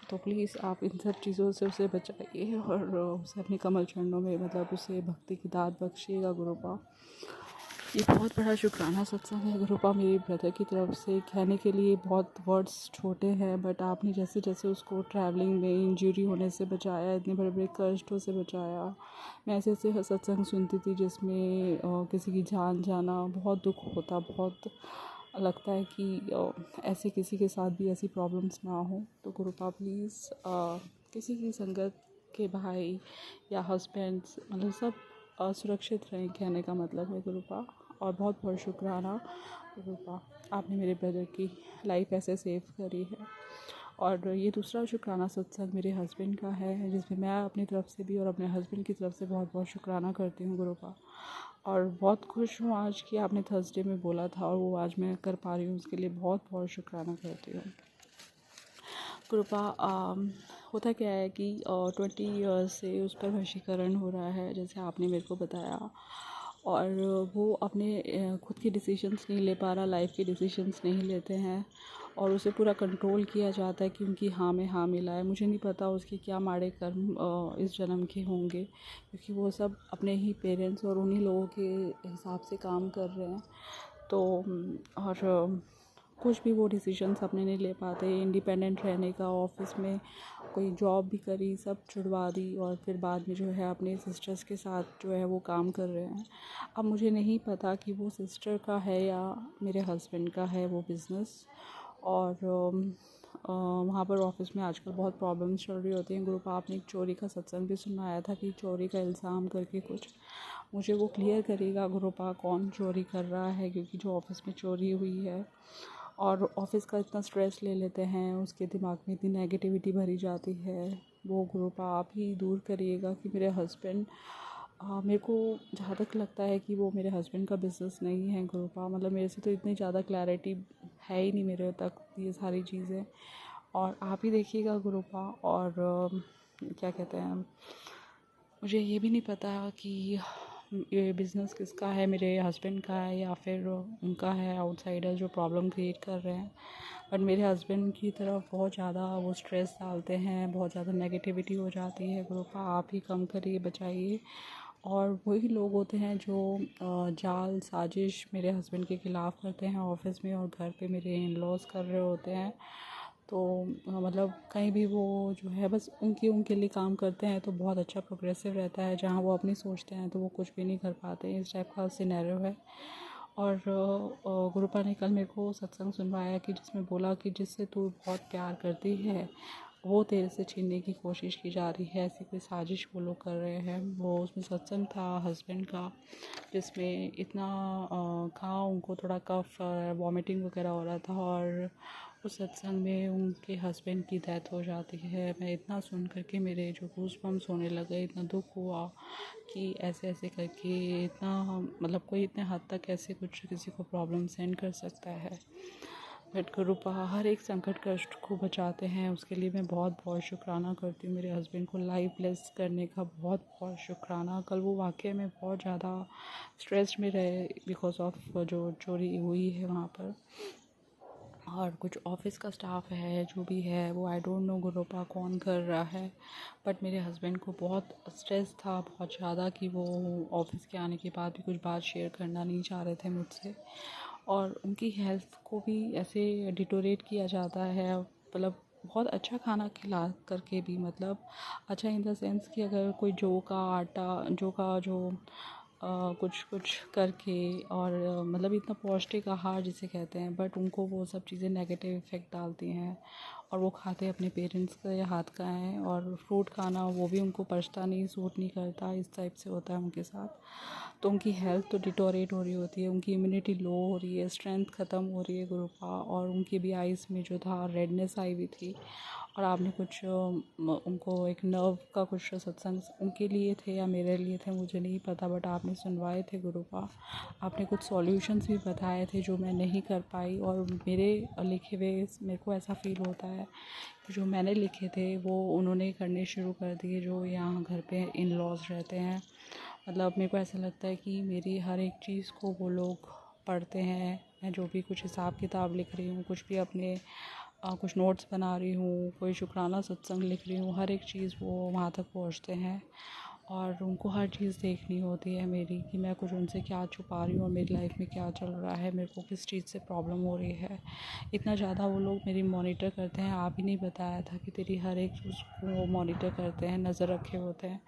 तो प्लीज़ आप इन सब चीज़ों से उसे बचाइए और उसे अपने कमल चरणों में मतलब उसे भक्ति की दात बख्शिएगा गुरुपा। ये बहुत बड़ा शुक्राना सत्संग है गुरुपा मेरी ब्रदर की तरफ से। कहने के लिए बहुत वर्ड्स छोटे हैं, बट आपने जैसे जैसे उसको ट्रैवलिंग में इंजरी होने से बचाया, इतने बड़े बड़े कष्टों से बचाया। मैं ऐसे ऐसे सत्संग सुनती थी जिसमें किसी की जान जाना बहुत दुख होता, बहुत लगता है कि ऐसे किसी के साथ भी ऐसी प्रॉब्लम्स ना हो। तो गुरुपा प्लीज़ किसी की संगत के भाई या हस्बैंड्स मतलब सब सुरक्षित रहें, कहने का मतलब है गुरुपा। और बहुत बहुत शुक्राना गुरुपा, आपने मेरे ब्रदर की लाइफ ऐसे सेव करी है। और ये दूसरा शुक्राना सत्संग मेरे हस्बैंड का है, जिसमें मैं अपनी तरफ से भी और अपने हस्बैंड की तरफ से बहुत बहुत शुक्राना करती हूँ गुरुपा। और बहुत खुश हूँ आज कि आपने थर्सडे में बोला था और वो आज मैं कर पा रही हूँ, उसके लिए बहुत बहुत शुक्राना करती हूँ गुरुपा। होता क्या है कि 20 ईयर्स से उस पर वशीकरण हो रहा है, जैसे आपने मेरे को बताया। और वो अपने खुद के डिसीजंस नहीं ले पा रहा, लाइफ के डिसीजंस नहीं लेते हैं, और उसे पूरा कंट्रोल किया जाता है कि उनकी हाँ में हाँ मिलाए। मुझे नहीं पता उसके क्या माड़े कर्म इस जन्म के होंगे, क्योंकि वो सब अपने ही पेरेंट्स और उन्हीं लोगों के हिसाब से काम कर रहे हैं। तो और कुछ भी वो डिसीजंस अपने नहीं ले पाते। इंडिपेंडेंट रहने का, ऑफिस में कोई जॉब भी करी, सब छुड़वा दी, और फिर बाद में जो है अपने सिस्टर्स के साथ जो है वो काम कर रहे हैं। अब मुझे नहीं पता कि वो सिस्टर का है या मेरे हस्बैंड का है वो बिज़नेस। और वहाँ पर ऑफिस में आजकल बहुत प्रॉब्लम्स चल रही होती हैं ग्रुप। आपने एक चोरी का सत्संग भी सुनाया था कि चोरी का इल्ज़ाम करके कुछ, मुझे वो क्लियर करिएगा ग्रुपा कौन चोरी कर रहा है, क्योंकि जो ऑफिस में चोरी हुई है और ऑफिस का इतना स्ट्रेस ले लेते हैं, उसके दिमाग में इतनी नेगेटिविटी भरी जाती है, वो ग्रुपा आप ही दूर करिएगा। कि मेरे हस्बैंड मेरे को जहाँ तक लगता है कि वो मेरे हस्बैंड का बिज़नेस नहीं है गुरुपा। मतलब मेरे से तो इतनी ज़्यादा क्लैरिटी है ही नहीं मेरे तक ये सारी चीज़ें, और आप ही देखिएगा गुरुपा। और क्या कहते हैं, मुझे ये भी नहीं पता कि ये बिज़नेस किसका है, मेरे हस्बैंड का है या फिर उनका है, आउटसाइडर जो प्रॉब्लम क्रिएट कर रहे हैं। बट मेरे हस्बैंड की तरफ बहुत ज़्यादा वो स्ट्रेस डालते हैं, बहुत ज़्यादा नेगेटिविटी हो जाती है ग्रुपा। आप ही कम करिए, बचाइए। और वही लोग होते हैं जो जाल साजिश मेरे हस्बैंड के ख़िलाफ़ करते हैं ऑफिस में, और घर पे मेरे इन लॉज कर रहे होते हैं। तो मतलब कहीं भी वो जो है बस उनके लिए काम करते हैं तो बहुत अच्छा प्रोग्रेसिव रहता है, जहाँ वो अपनी सोचते हैं तो वो कुछ भी नहीं कर पाते। इस टाइप का सिनेरियो है। और गुरुपा ने कल मेरे को सत्संग सुनवाया कि जिसमें बोला कि जिससे तू बहुत प्यार करती है वो तेरे से छीनने की कोशिश की जा रही है, ऐसी कोई साजिश वो लोग कर रहे हैं। वो उसमें सत्संग था हस्बैंड का, जिसमें इतना था उनको थोड़ा कफ वॉमिटिंग वगैरह हो रहा था, और उस सत्संग में उनके हस्बैंड की डेथ हो जाती है। मैं इतना सुन करके मेरे जो गूज़बम्प्स होने लगे, इतना दुख हुआ कि ऐसे ऐसे करके इतना मतलब कोई इतने हद तक ऐसे कुछ किसी को प्रॉब्लम सेंड कर सकता है। बट गुरुपा हर एक संकट कष्ट को बचाते हैं, उसके लिए मैं बहुत बहुत शुक्राना करती हूँ। मेरे हस्बैंड को लाइफ ब्लेस करने का बहुत बहुत शुक्राना। कल वो वाक़ई में बहुत ज़्यादा स्ट्रेस में रहे बिकॉज ऑफ जो चोरी हुई है वहाँ पर। और कुछ ऑफिस का स्टाफ है जो भी है वो आई डोंट नो गुरुपा कौन कर रहा है, बट मेरे हस्बैंड को बहुत स्ट्रेस था बहुत ज़्यादा कि वो ऑफिस के आने के बाद भी कुछ बात शेयर करना नहीं चाह रहे थे मुझसे। और उनकी हेल्थ को भी ऐसे डिटोरेट किया जाता है, मतलब बहुत अच्छा खाना खिला करके भी, मतलब अच्छा इन द सेंस कि अगर कोई जौ का आटा, जौ का जो कुछ कुछ करके, और मतलब इतना पौष्टिक आहार जिसे कहते हैं, बट उनको वो सब चीज़ें नेगेटिव इफ़ेक्ट डालती हैं। और वो खाते अपने पेरेंट्स के हाथ का है, और फ्रूट खाना वो भी उनको पचता नहीं, सूट नहीं करता, इस टाइप से होता है उनके साथ। तो उनकी हेल्थ तो डिटोरेट हो रही होती है, उनकी इम्यूनिटी लो हो रही है, स्ट्रेंथ ख़त्म हो रही है गुरुपा, और उनकी भी आइज़ में जो था रेडनेस आई हुई थी। और आपने कुछ उनको एक नर्व का कुछ सत्संग उनके लिए थे या मेरे लिए थे मुझे नहीं पता, बट आपने सुनवाए थे गुरुपा। आपने कुछ सॉल्यूशंस भी बताए थे जो मैं नहीं कर पाई, और मेरे लिखे हुए मेरे को ऐसा फ़ील होता है कि जो मैंने लिखे थे वो उन्होंने करने शुरू कर दिए, जो यहाँ घर पे इन लॉज रहते हैं। मतलब मेरे को ऐसा लगता है कि मेरी हर एक चीज़ को वो लोग पढ़ते हैं। मैं जो भी कुछ हिसाब किताब लिख रही हूँ, कुछ भी अपने कुछ नोट्स बना रही हूँ, कोई शुक्राना सत्संग लिख रही हूँ, हर एक चीज़ वो वहाँ तक पहुँचते हैं। और उनको हर चीज़ देखनी होती है मेरी, कि मैं कुछ उनसे क्या छुपा रही हूँ और मेरी लाइफ में क्या चल रहा है, मेरे को किस चीज़ से प्रॉब्लम हो रही है। इतना ज़्यादा वो लोग मेरी मॉनिटर करते हैं। आप ही नहीं बताया था कि तेरी हर एक चीज़ को वो मॉनिटर करते हैं, नज़र रखे होते हैं।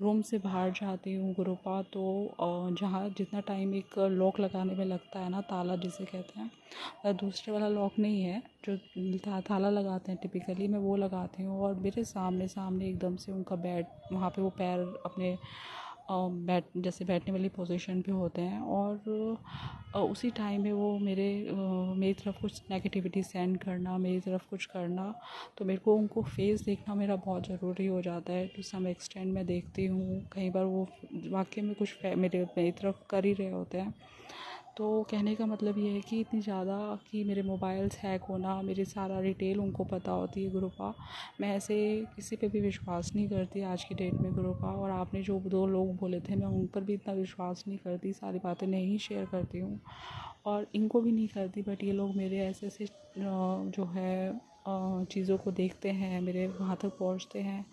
रूम से बाहर जाती हूँ गुरुपा, तो जहाँ जितना टाइम एक लॉक लगाने में लगता है ना, ताला जिसे कहते हैं, दूसरे वाला लॉक नहीं है जो ताला लगाते हैं टिपिकली, मैं वो लगाती हूँ। और मेरे सामने सामने एकदम से उनका बेड, वहाँ पे वो पैर अपने जैसे बैठने वाली पोजीशन पे होते हैं, और उसी टाइम में वो मेरी तरफ कुछ नेगेटिविटी सेंड करना, मेरी तरफ कुछ करना। तो मेरे को उनको फेस देखना मेरा बहुत ज़रूरी हो जाता है। टू सम एक्सटेंड मैं देखती हूँ, कई बार वो वाकई में कुछ मेरी तरफ कर ही रहे होते हैं। तो कहने का मतलब ये है कि इतनी ज़्यादा कि मेरे मोबाइल्स हैक होना, मेरी सारा डिटेल उनको पता होती है गुरुपा। मैं ऐसे किसी पे भी विश्वास नहीं करती आज की डेट में गुरुपा। और आपने जो 2 लोग बोले थे, मैं उन पर भी इतना विश्वास नहीं करती, सारी बातें नहीं शेयर करती हूँ और इनको भी नहीं करती। बट ये लोग मेरे ऐसे ऐसे जो है चीज़ों को देखते हैं, मेरे वहाँ तक पहुँचते हैं।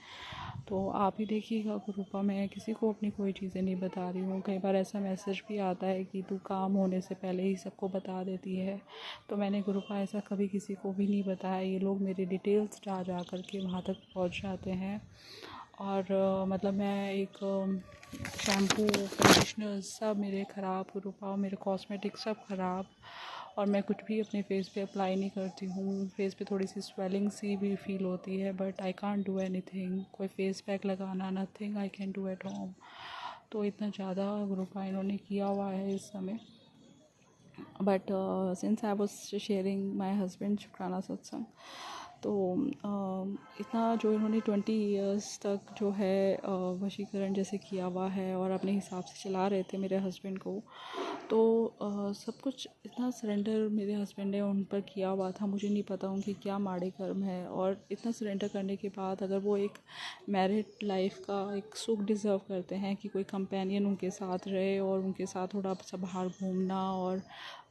तो आप ही देखिएगा गुरुपा, मैं किसी को अपनी कोई चीज़ें नहीं बता रही हूँ। कई बार ऐसा मैसेज भी आता है कि तू काम होने से पहले ही सबको बता देती है, तो मैंने गुरुपा ऐसा कभी किसी को भी नहीं बताया। ये लोग मेरे डिटेल्स जा जा कर के वहाँ तक पहुँच जाते हैं। और मतलब मैं एक शैम्पू, कंडीशनर सब मेरे ख़राब गुरुपा, मेरे कॉस्मेटिक सब ख़राब। और मैं कुछ भी अपने फेस पे अप्लाई नहीं करती हूँ। फेस पे थोड़ी सी स्वेलिंग सी भी फील होती है, but I can't do anything. कोई फेस पैक लगाना, nothing I can do at home. तो इतना ज़्यादा गुरुपा इन्होंने किया हुआ है इस समय। But since I was sharing my husband शुक्राना सत्संग, तो इतना जो इन्होंने 20 ईयर्स तक जो है वशीकरण जैसे किया हुआ है और अपने हिसाब से चला रहे थे मेरे हस्बैंड को, तो सब कुछ इतना सरेंडर मेरे हस्बैंड ने उन पर किया हुआ था। मुझे नहीं पता उनके क्या माड़े कर्म है, और इतना सरेंडर करने के बाद अगर वो एक मैरिड लाइफ का एक सुख डिज़र्व करते हैं कि कोई कंपेनियन उनके साथ रहे और उनके साथ थोड़ा सा बाहर घूमना और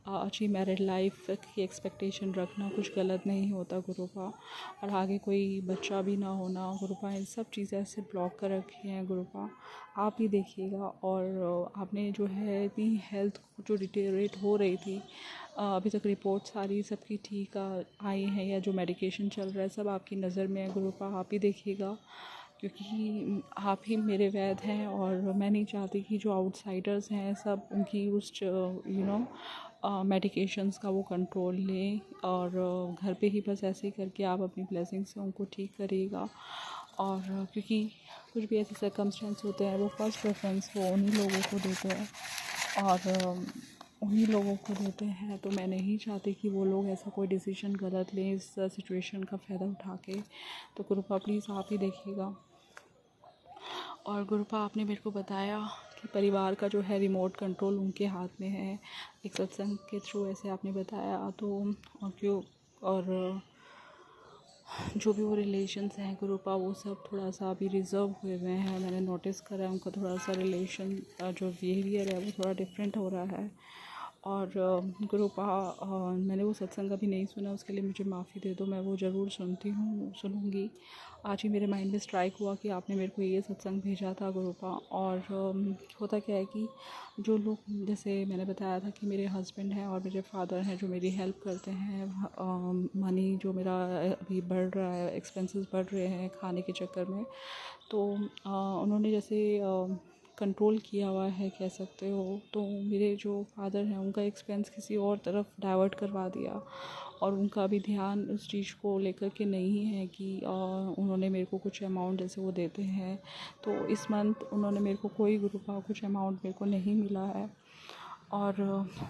अच्छी मैरिड लाइफ की एक्सपेक्टेशन रखना कुछ गलत नहीं होता गुरुपा। और आगे कोई बच्चा भी ना होना गुरुपा, इन सब चीज़ें ऐसे ब्लॉक कर रखी हैं गुरुपा। आप ही देखिएगा। और आपने जो है इतनी हेल्थ जो डिटेरियोरेट हो रही थी, अभी तक रिपोर्ट सारी सबकी ठीक आई हैं, या जो मेडिकेशन चल रहा है सब आपकी नज़र में है गुरुपा। आप ही देखिएगा, क्योंकि आप ही मेरे वैद्य हैं, और मैं नहीं चाहती कि जो आउटसाइडर्स हैं सब उनकी उस मेडिकेशंस का वो कंट्रोल लें। और घर पे ही बस ऐसे ही करके आप अपनी ब्लेसिंग से उनको ठीक करिएगा। और क्योंकि कुछ भी ऐसे सर्कमस्टेंस होते हैं, वो फर्स्ट प्रेफरेंस वो उन्हीं लोगों को देते हैं, और उन्हीं लोगों को देते हैं। तो मैं नहीं चाहती कि वो लोग ऐसा कोई डिसीजन गलत लें इस सिचुएशन का फ़ायदा उठा के। तो कृपा प्लीज़ आप ही देखिएगा। और गुरुपा, आपने मेरे को बताया कि परिवार का जो है रिमोट कंट्रोल उनके हाथ में है, एक सत्संग के थ्रू ऐसे आपने बताया। तो और जो भी वो रिलेशंस हैं गुरुपा, वो सब थोड़ा सा अभी रिज़र्व हुए हुए हैं। मैंने नोटिस करा है उनका थोड़ा सा रिलेशन जो बिहेवियर है वो थोड़ा डिफरेंट हो रहा है। और गुरुपा, मैंने वो सत्संग अभी नहीं सुना, उसके लिए मुझे माफ़ी दे दो। मैं वो ज़रूर सुनूंगी। आज ही मेरे माइंड में स्ट्राइक हुआ कि आपने मेरे को ये सत्संग भेजा था गुरुपा। और होता क्या है कि जो लोग, जैसे मैंने बताया था कि मेरे हस्बैंड हैं और मेरे फादर हैं जो मेरी हेल्प करते हैं, मनी जो मेरा अभी बढ़ रहा है, एक्सपेंसेस बढ़ रहे हैं खाने के चक्कर में। तो उन्होंने जैसे कंट्रोल किया हुआ है कह सकते हो। तो मेरे जो फादर हैं उनका एक्सपेंस किसी और तरफ डाइवर्ट करवा दिया और उनका भी ध्यान उस चीज़ को लेकर के नहीं है कि उन्होंने मेरे को कुछ अमाउंट जैसे वो देते हैं, तो इस मंथ उन्होंने मेरे को कोई ग्रुप का कुछ अमाउंट मेरे को नहीं मिला है। और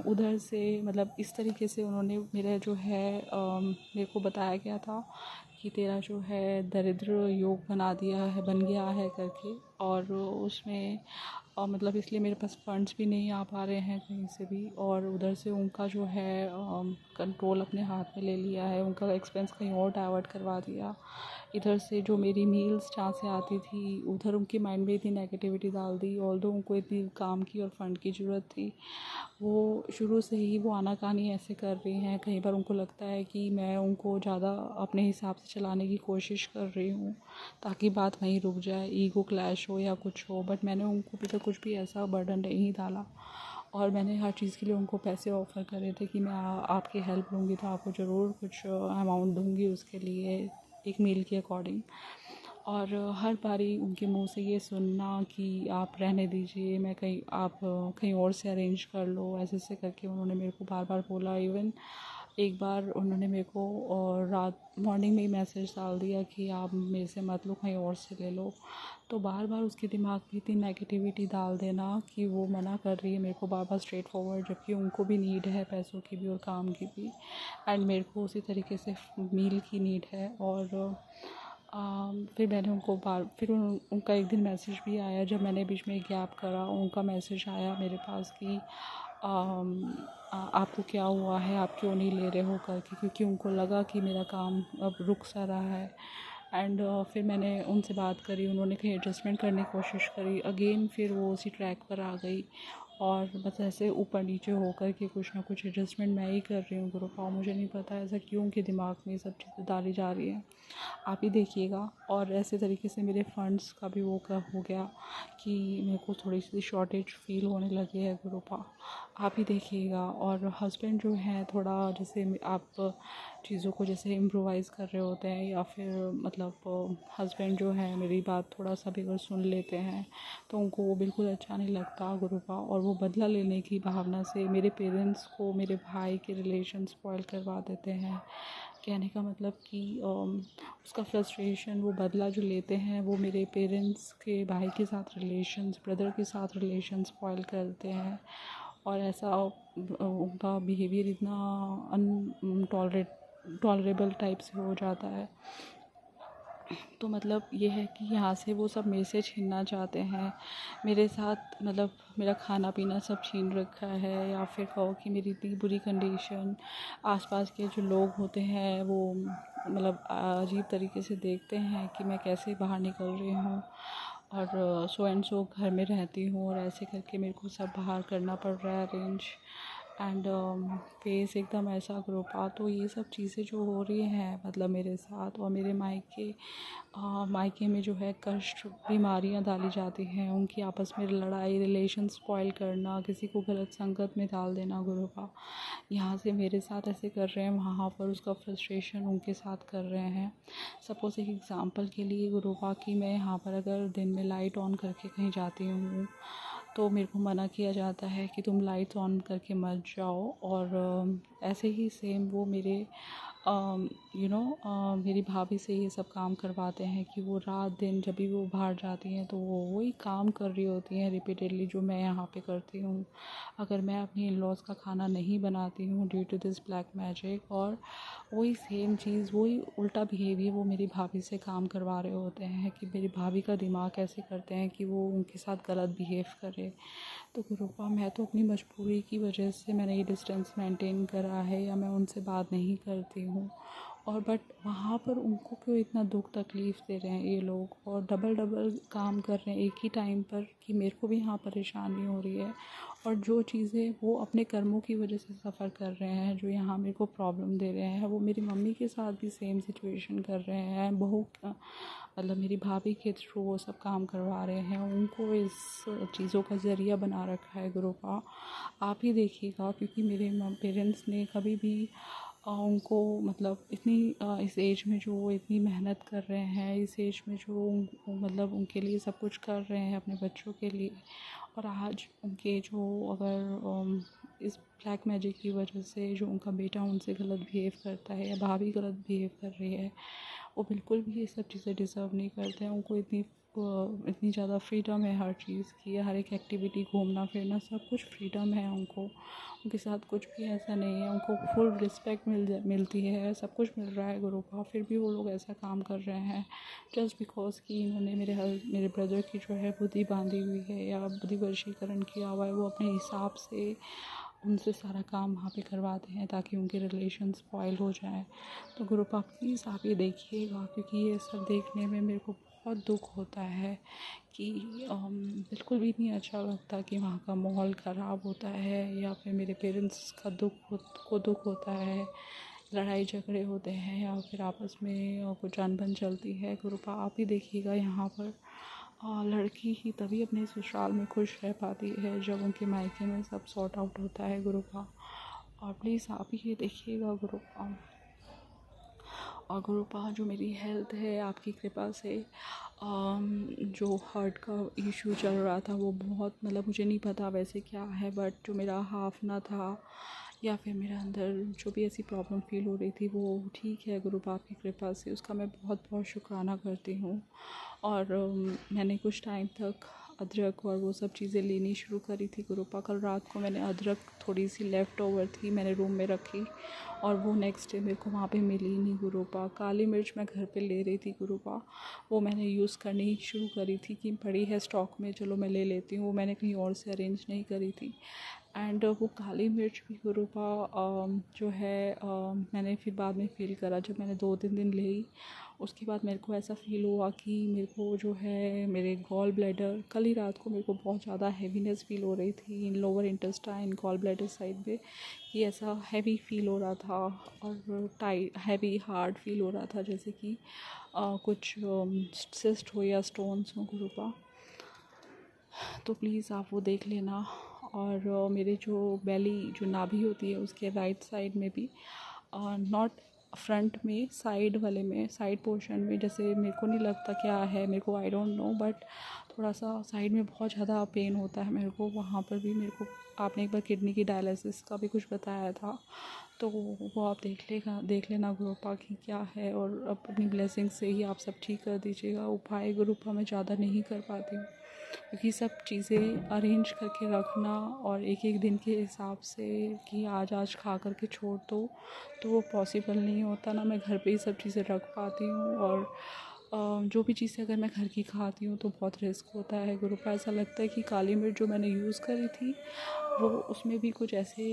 उधर से मतलब इस तरीके से उन्होंने मेरा जो है मेरे को बताया गया था कि तेरा जो है दरिद्र योग बन गया है करके। और उसमें मतलब इसलिए मेरे पास फंड्स भी नहीं आ पा रहे हैं कहीं से भी, और उधर से उनका जो है कंट्रोल अपने हाथ में ले लिया है, उनका एक्सपेंस कहीं और डाइवर्ट करवा दिया। इधर से जो मेरी मील्स जहाँ से आती थी उधर उनके माइंड में इतनी नेगेटिविटी डाल दी। ऑल्दो उनको इतनी काम की और फंड की ज़रूरत थी, वो शुरू से ही वो आनाकानी ऐसे कर रही हैं। कई बार उनको लगता है कि मैं उनको ज़्यादा अपने हिसाब से चलाने की कोशिश कर रही हूँ ताकि बात वहीं रुक जाए, ईगो क्लैश हो या कुछ हो। बट मैंने उनको अभी तक कुछ भी ऐसा बर्डन नहीं डाला और मैंने हर चीज़ के लिए उनको पैसे ऑफ़र करे थे कि मैं आपकी हेल्प लूँगी तो आपको ज़रूर कुछ अमाउंट दूँगी उसके लिए, एक मील के अकॉर्डिंग। और हर बारी उनके मुंह से ये सुनना कि आप रहने दीजिए, मैं आप कहीं और से अरेंज कर लो, ऐसे ऐसे करके उन्होंने मेरे को बार बार बोला। इवन एक बार उन्होंने मेरे को और रात मॉर्निंग में ही मैसेज डाल दिया कि आप मेरे से मत लो, कहीं और से ले लो। तो बार बार उसके दिमाग में इतनी नेगेटिविटी डाल देना कि वो मना कर रही है मेरे को बार बार स्ट्रेट फॉरवर्ड, जबकि उनको भी नीड है पैसों की भी और काम की भी, एंड मेरे को उसी तरीके से मील की नीड है। और फिर मैंने फिर उनका एक दिन मैसेज भी आया जब मैंने बीच में गैप करा। उनका मैसेज आया मेरे पास कि आपको क्या हुआ है, आप क्यों नहीं ले रहे हो करके, क्योंकि उनको लगा कि मेरा काम अब रुक सा रहा है। एंड फिर मैंने उनसे बात करी, उन्होंने कहीं एडजस्टमेंट करने की कोशिश करी, अगेन फिर वो उसी ट्रैक पर आ गई और बस ऐसे ऊपर नीचे होकर के कुछ ना कुछ एडजस्टमेंट मैं ही कर रही हूँ ग्रुप। और मुझे नहीं पता ऐसा क्यों उनके दिमाग में ये सब चीज़ें डाली जा रही हैं, आप ही देखिएगा। और ऐसे तरीके से मेरे फंड्स का भी वो हो गया कि मेरे को थोड़ी सी शॉर्टेज फील होने लगी है ग्रुपा, आप ही देखिएगा। और हस्बैंड जो है थोड़ा जैसे आप चीज़ों को जैसे इम्प्रोवाइज़ कर रहे होते हैं या फिर मतलब हस्बैंड जो है मेरी बात थोड़ा सा भी अगर सुन लेते हैं तो उनको वो बिल्कुल अच्छा नहीं लगता गुरुपा, और वो बदला लेने की भावना से मेरे पेरेंट्स को, मेरे भाई के रिलेशन स्पॉइल करवा देते हैं। कहने का मतलब कि उसका फ्रस्ट्रेशन, वो बदला जो लेते हैं वो मेरे पेरेंट्स के भाई के साथ रिलेशंस, ब्रदर के साथ रिलेशन स्पॉइल करते हैं। और ऐसा उनका बिहेवियर इतना टॉलरेबल टाइप से हो जाता है। तो मतलब ये है कि यहाँ से वो सब मेरे से छीनना चाहते हैं, मेरे साथ मतलब मेरा खाना पीना सब छीन रखा है, या फिर कहो कि मेरी इतनी बुरी कंडीशन, आसपास के जो लोग होते हैं वो मतलब अजीब तरीके से देखते हैं कि मैं कैसे बाहर निकल रही हूँ और सो एंड सो घर में रहती हूँ, और ऐसे करके मेरे को सब बाहर करना पड़ रहा है अरेंज। एंड फेस एकदम ऐसा ग्रुपा। तो ये सब चीज़ें जो हो रही हैं मतलब मेरे साथ, और मेरे मायके में जो है कष्ट, बीमारियां डाली जाती हैं, उनकी आपस में लड़ाई, रिलेशन स्पॉइल करना, किसी को गलत संगत में डाल देना गुरुपा। यहाँ से मेरे साथ ऐसे कर रहे हैं, वहाँ पर उसका फ्रस्ट्रेशन उनके साथ कर रहे हैं। सपोज़ एक एग्ज़ाम्पल के लिए गुरुपा कि मैं यहाँ पर अगर दिन में लाइट ऑन करके कहीं जाती हूँ तो मेरे को मना किया जाता है कि तुम लाइट्स ऑन करके मत जाओ। और ऐसे ही सेम वो मेरे मेरी भाभी से ये सब काम करवाते हैं कि वो रात दिन जब भी वो बाहर जाती हैं तो वो वही काम कर रही होती हैं रिपीटेडली जो मैं यहाँ पे करती हूँ। अगर मैं अपनी इन लॉज़ का खाना नहीं बनाती हूँ due to this black magic, और वही सेम चीज़, वही उल्टा बिहेवियर वो मेरी भाभी से काम करवा रहे होते हैं कि मेरी भाभी का दिमाग ऐसे करते हैं कि वो उनके साथ गलत बिहेव करे। तो गुरुपा मैं तो अपनी मजबूरी की वजह से मैंने ये डिस्टेंस मेंटेन करा है, या मैं उनसे बात नहीं करती हूँ। और बट वहाँ पर उनको क्यों इतना दुख तकलीफ़ दे रहे हैं ये लोग, और डबल डबल काम कर रहे हैं एक ही टाइम पर कि मेरे को भी यहाँ परेशानी हो रही है। और जो चीज़ें वो अपने कर्मों की वजह से सफ़र कर रहे हैं, जो यहाँ मेरे को प्रॉब्लम दे रहे हैं, वो मेरी मम्मी के साथ भी सेम सिचुएशन कर रहे हैं। बहू मतलब मेरी भाभी के थ्रू वो सब काम करवा रहे हैं, उनको इस चीज़ों का ज़रिया बना रखा है गुरुपा। आप ही देखिएगा, क्योंकि मेरे पेरेंट्स ने कभी भी उनको मतलब इतनी इस एज में जो वो इतनी मेहनत कर रहे हैं, इस एज में जो मतलब उनके लिए सब कुछ कर रहे हैं अपने बच्चों के लिए, और आज उनके जो अगर इस ब्लैक मैजिक की वजह से जो उनका बेटा उनसे गलत बिहेव करता है या भाभी गलत बिहेव कर रही है, वो बिल्कुल भी ये सब चीज़ें डिज़र्व नहीं करते हैं। उनको इतनी ज़्यादा फ्रीडम है हर चीज़ की, हर एक एक्टिविटी, घूमना फिरना सब कुछ फ्रीडम है उनको। उनके साथ कुछ भी ऐसा नहीं है, उनको फुल रिस्पेक्ट मिलती है, सब कुछ मिल रहा है गुरु का, फिर भी वो लोग ऐसा काम कर रहे हैं जस्ट बिकॉज कि इन्होंने मेरे ब्रदर की जो है बुद्धि बांधी हुई है या बुद्धि वशीकरण किया हुआ है। वो अपने हिसाब से उनसे सारा काम वहाँ पे करवाते हैं ताकि उनके रिलेशन स्पॉइल हो जाए। तो गुरु पाप प्लीज़ आप ये देखिएगा, क्योंकि ये सब देखने में मेरे को बहुत दुख होता है कि बिल्कुल भी नहीं अच्छा लगता कि वहाँ का माहौल ख़राब होता है या फिर मेरे पेरेंट्स का दुख होता है, लड़ाई झगड़े होते हैं या फिर आपस में कुछ अनबन चलती है। गुरुपा आप ही देखिएगा यहाँ पर लड़की ही तभी अपने ससुराल में खुश रह पाती है जब उनके मायके में सब सॉर्ट आउट होता है गुरुपा। और प्लीज़ आप ही ये देखिएगा गुरुपा। और गुरुपा जो मेरी हेल्थ है आपकी कृपा से जो हार्ट का इशू चल रहा था वो बहुत मतलब मुझे नहीं पता वैसे क्या है, बट जो मेरा हाफना था या फिर मेरे अंदर जो भी ऐसी प्रॉब्लम फ़ील हो रही थी वो ठीक है गुरुपा की कृपा से, उसका मैं बहुत बहुत शुक्राना करती हूँ। और मैंने कुछ टाइम तक अदरक और वो सब चीज़ें लेनी शुरू करी थी गुरुपा। कल रात को मैंने अदरक थोड़ी सी लेफ़्ट ओवर थी, मैंने रूम में रखी और वो नेक्स्ट डे मेरे को वहाँ पे मिली ही नहीं गुरुपा। काली मिर्च मैं घर पे ले रही थी गुरुपा, वो मैंने यूज़ करनी ही शुरू करी थी कि पड़ी है स्टॉक में, चलो मैं ले लेती हूँ, वो मैंने कहीं और से अरेंज नहीं करी थी। एंड वो काली मिर्च भी गुरुपा जो है मैंने फिर बाद में फ़ील करा जब मैंने 2-3 दिन ली, उसके बाद मेरे को ऐसा फ़ील हुआ कि मेरे को जो है मेरे गॉल ब्लैडर, कल ही रात को मेरे को बहुत ज़्यादा हैवीनेस फ़ील हो रही थी in lower intestine gall bladder side पे, कि ऐसा हैवी फ़ील हो रहा था और टाइट हैवी हार्ड फ़ील हो रहा था जैसे कि कुछ सिस्ट हो या स्टोन्स हो गुरुपा। तो प्लीज़ आप वो देख लेना। और मेरे जो बेली जो नाभि होती है उसके राइट साइड में भी नॉट फ्रंट में, साइड वाले में, साइड पोर्शन में, जैसे मेरे को नहीं लगता क्या है, मेरे को आई डोंट नो, बट थोड़ा सा साइड में बहुत ज़्यादा पेन होता है मेरे को, वहाँ पर भी मेरे को आपने एक बार किडनी की डायलिसिस का भी कुछ बताया था, तो वो आप देख लेना गुरुपा की क्या है। और अपनी ब्लेसिंग से ही आप सब ठीक कर दीजिएगा। उपाय गुरुपा मैं ज़्यादा नहीं कर पाती हूँ क्योंकि सब चीज़ें अरेंज करके रखना और एक एक दिन के हिसाब से कि आज खा करके छोड़ दो तो वो पॉसिबल नहीं होता ना। मैं घर पे ही सब चीज़ें रख पाती हूँ और जो भी चीज़ें अगर मैं घर की खाती हूँ तो बहुत रिस्क होता है गुरुपा। ऐसा लगता है कि काली मिर्च जो मैंने यूज़ करी थी वो उसमें भी कुछ ऐसे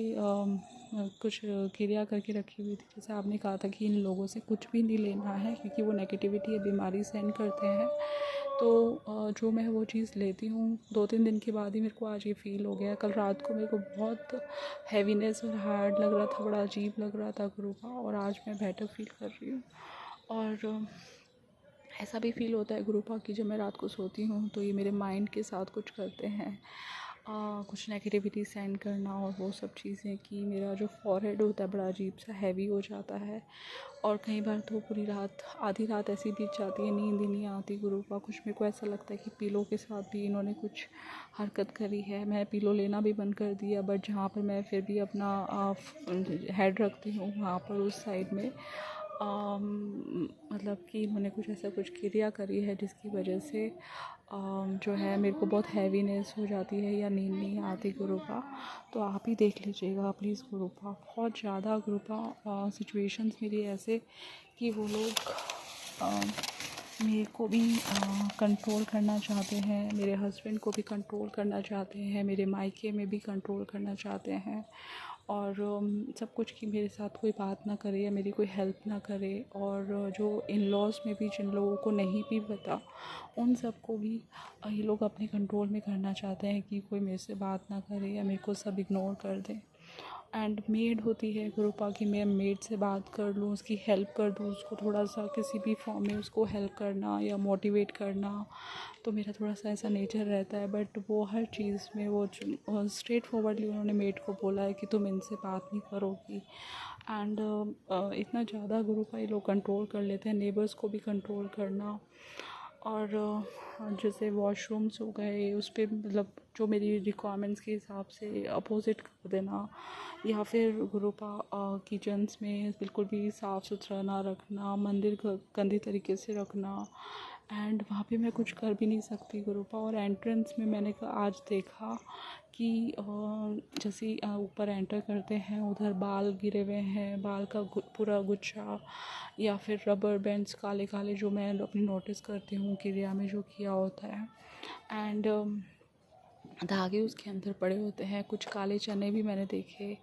कुछ क्रिया करके रखी हुई थी, जैसे आपने कहा था कि इन लोगों से कुछ भी नहीं लेना है क्योंकि वो नेगेटिविटी या बीमारी सेंड करते हैं। तो जो मैं वो चीज़ लेती हूँ 2-3 दिन के बाद ही मेरे को आज ये फ़ील हो गया। कल रात को मेरे को बहुत हैवीनेस और हार्ड लग रहा था, बड़ा अजीब लग रहा था गुरुपा, और आज मैं बेटर फील कर रही हूँ। और ऐसा भी फ़ील होता है गुरुपा कि जब मैं रात को सोती हूँ तो ये मेरे माइंड के साथ कुछ करते हैं, कुछ नेगेटिविटी सेंड करना और वो सब चीज़ें, कि मेरा जो फॉरहेड होता है बड़ा अजीब सा हैवी हो जाता है और कई बार तो पूरी रात, आधी रात ऐसी बीत जाती है, नींद ही नहीं आती गुरुपा। कुछ मेरे को ऐसा लगता है कि पिलो के साथ भी इन्होंने कुछ हरकत करी है। मैं पिलो लेना भी बंद कर दिया, बट जहाँ पर मैं फिर भी अपना हेड रखती हूँ वहाँ पर उस साइड में मतलब कि इन्होंने कुछ ऐसा कुछ क्रिया करी है जिसकी वजह से जो है मेरे को बहुत हैवीनेस हो जाती है या नींद नहीं आती गुरुपा। तो आप ही देख लीजिएगा प्लीज़ गुरुपा। बहुत ज़्यादा गुरुपा सिचुएशंस मेरी ऐसे कि वो लोग मेरे को भी कंट्रोल करना चाहते हैं, मेरे हस्बैंड को भी कंट्रोल करना चाहते हैं, मेरे मायके में भी कंट्रोल करना चाहते हैं और सब कुछ कि मेरे साथ कोई बात ना करे या मेरी कोई हेल्प ना करे। और जो इन लॉज़ में भी जिन लोगों को नहीं भी पता उन सबको भी ये लोग अपने कंट्रोल में करना चाहते हैं कि कोई मेरे से बात ना करे या मेरे को सब इग्नोर कर दे। एंड मेड होती है गुरुपा कि मैं मेड से बात कर लूँ, उसकी हेल्प कर दूँ, उसको थोड़ा सा किसी भी फॉर्म में उसको हेल्प करना या मोटिवेट करना, तो मेरा थोड़ा सा ऐसा नेचर रहता है। बट वो हर चीज़ में वो स्ट्रेट फॉरवर्डली उन्होंने मेड को बोला है कि तुम इनसे बात नहीं करोगी एंड इतना ज़्यादा गुरुपा ये लोग कंट्रोल कर लेते हैं, नेबर्स को भी कंट्रोल करना। और जैसे वॉशरूम्स हो गए उस पे मतलब जो मेरी रिक्वायरमेंट्स के हिसाब से अपोजिट कर देना, या फिर गुरुपा किचन्स में बिल्कुल भी साफ़ सुथरा ना रखना, मंदिर गंदी तरीके से रखना। एंड वहाँ पे मैं कुछ कर भी नहीं सकती गुरुपा। और एंट्रेंस में मैंने आज देखा कि जैसे ही ऊपर एंटर करते हैं उधर बाल गिरे हुए हैं, बाल का पूरा गुच्छा, या फिर रबर बैंड्स काले काले जो मैं अपनी नोटिस करती हूँ क्रिया में जो किया होता है। एंड धागे उसके अंदर पड़े होते हैं, कुछ काले चने भी मैंने देखे।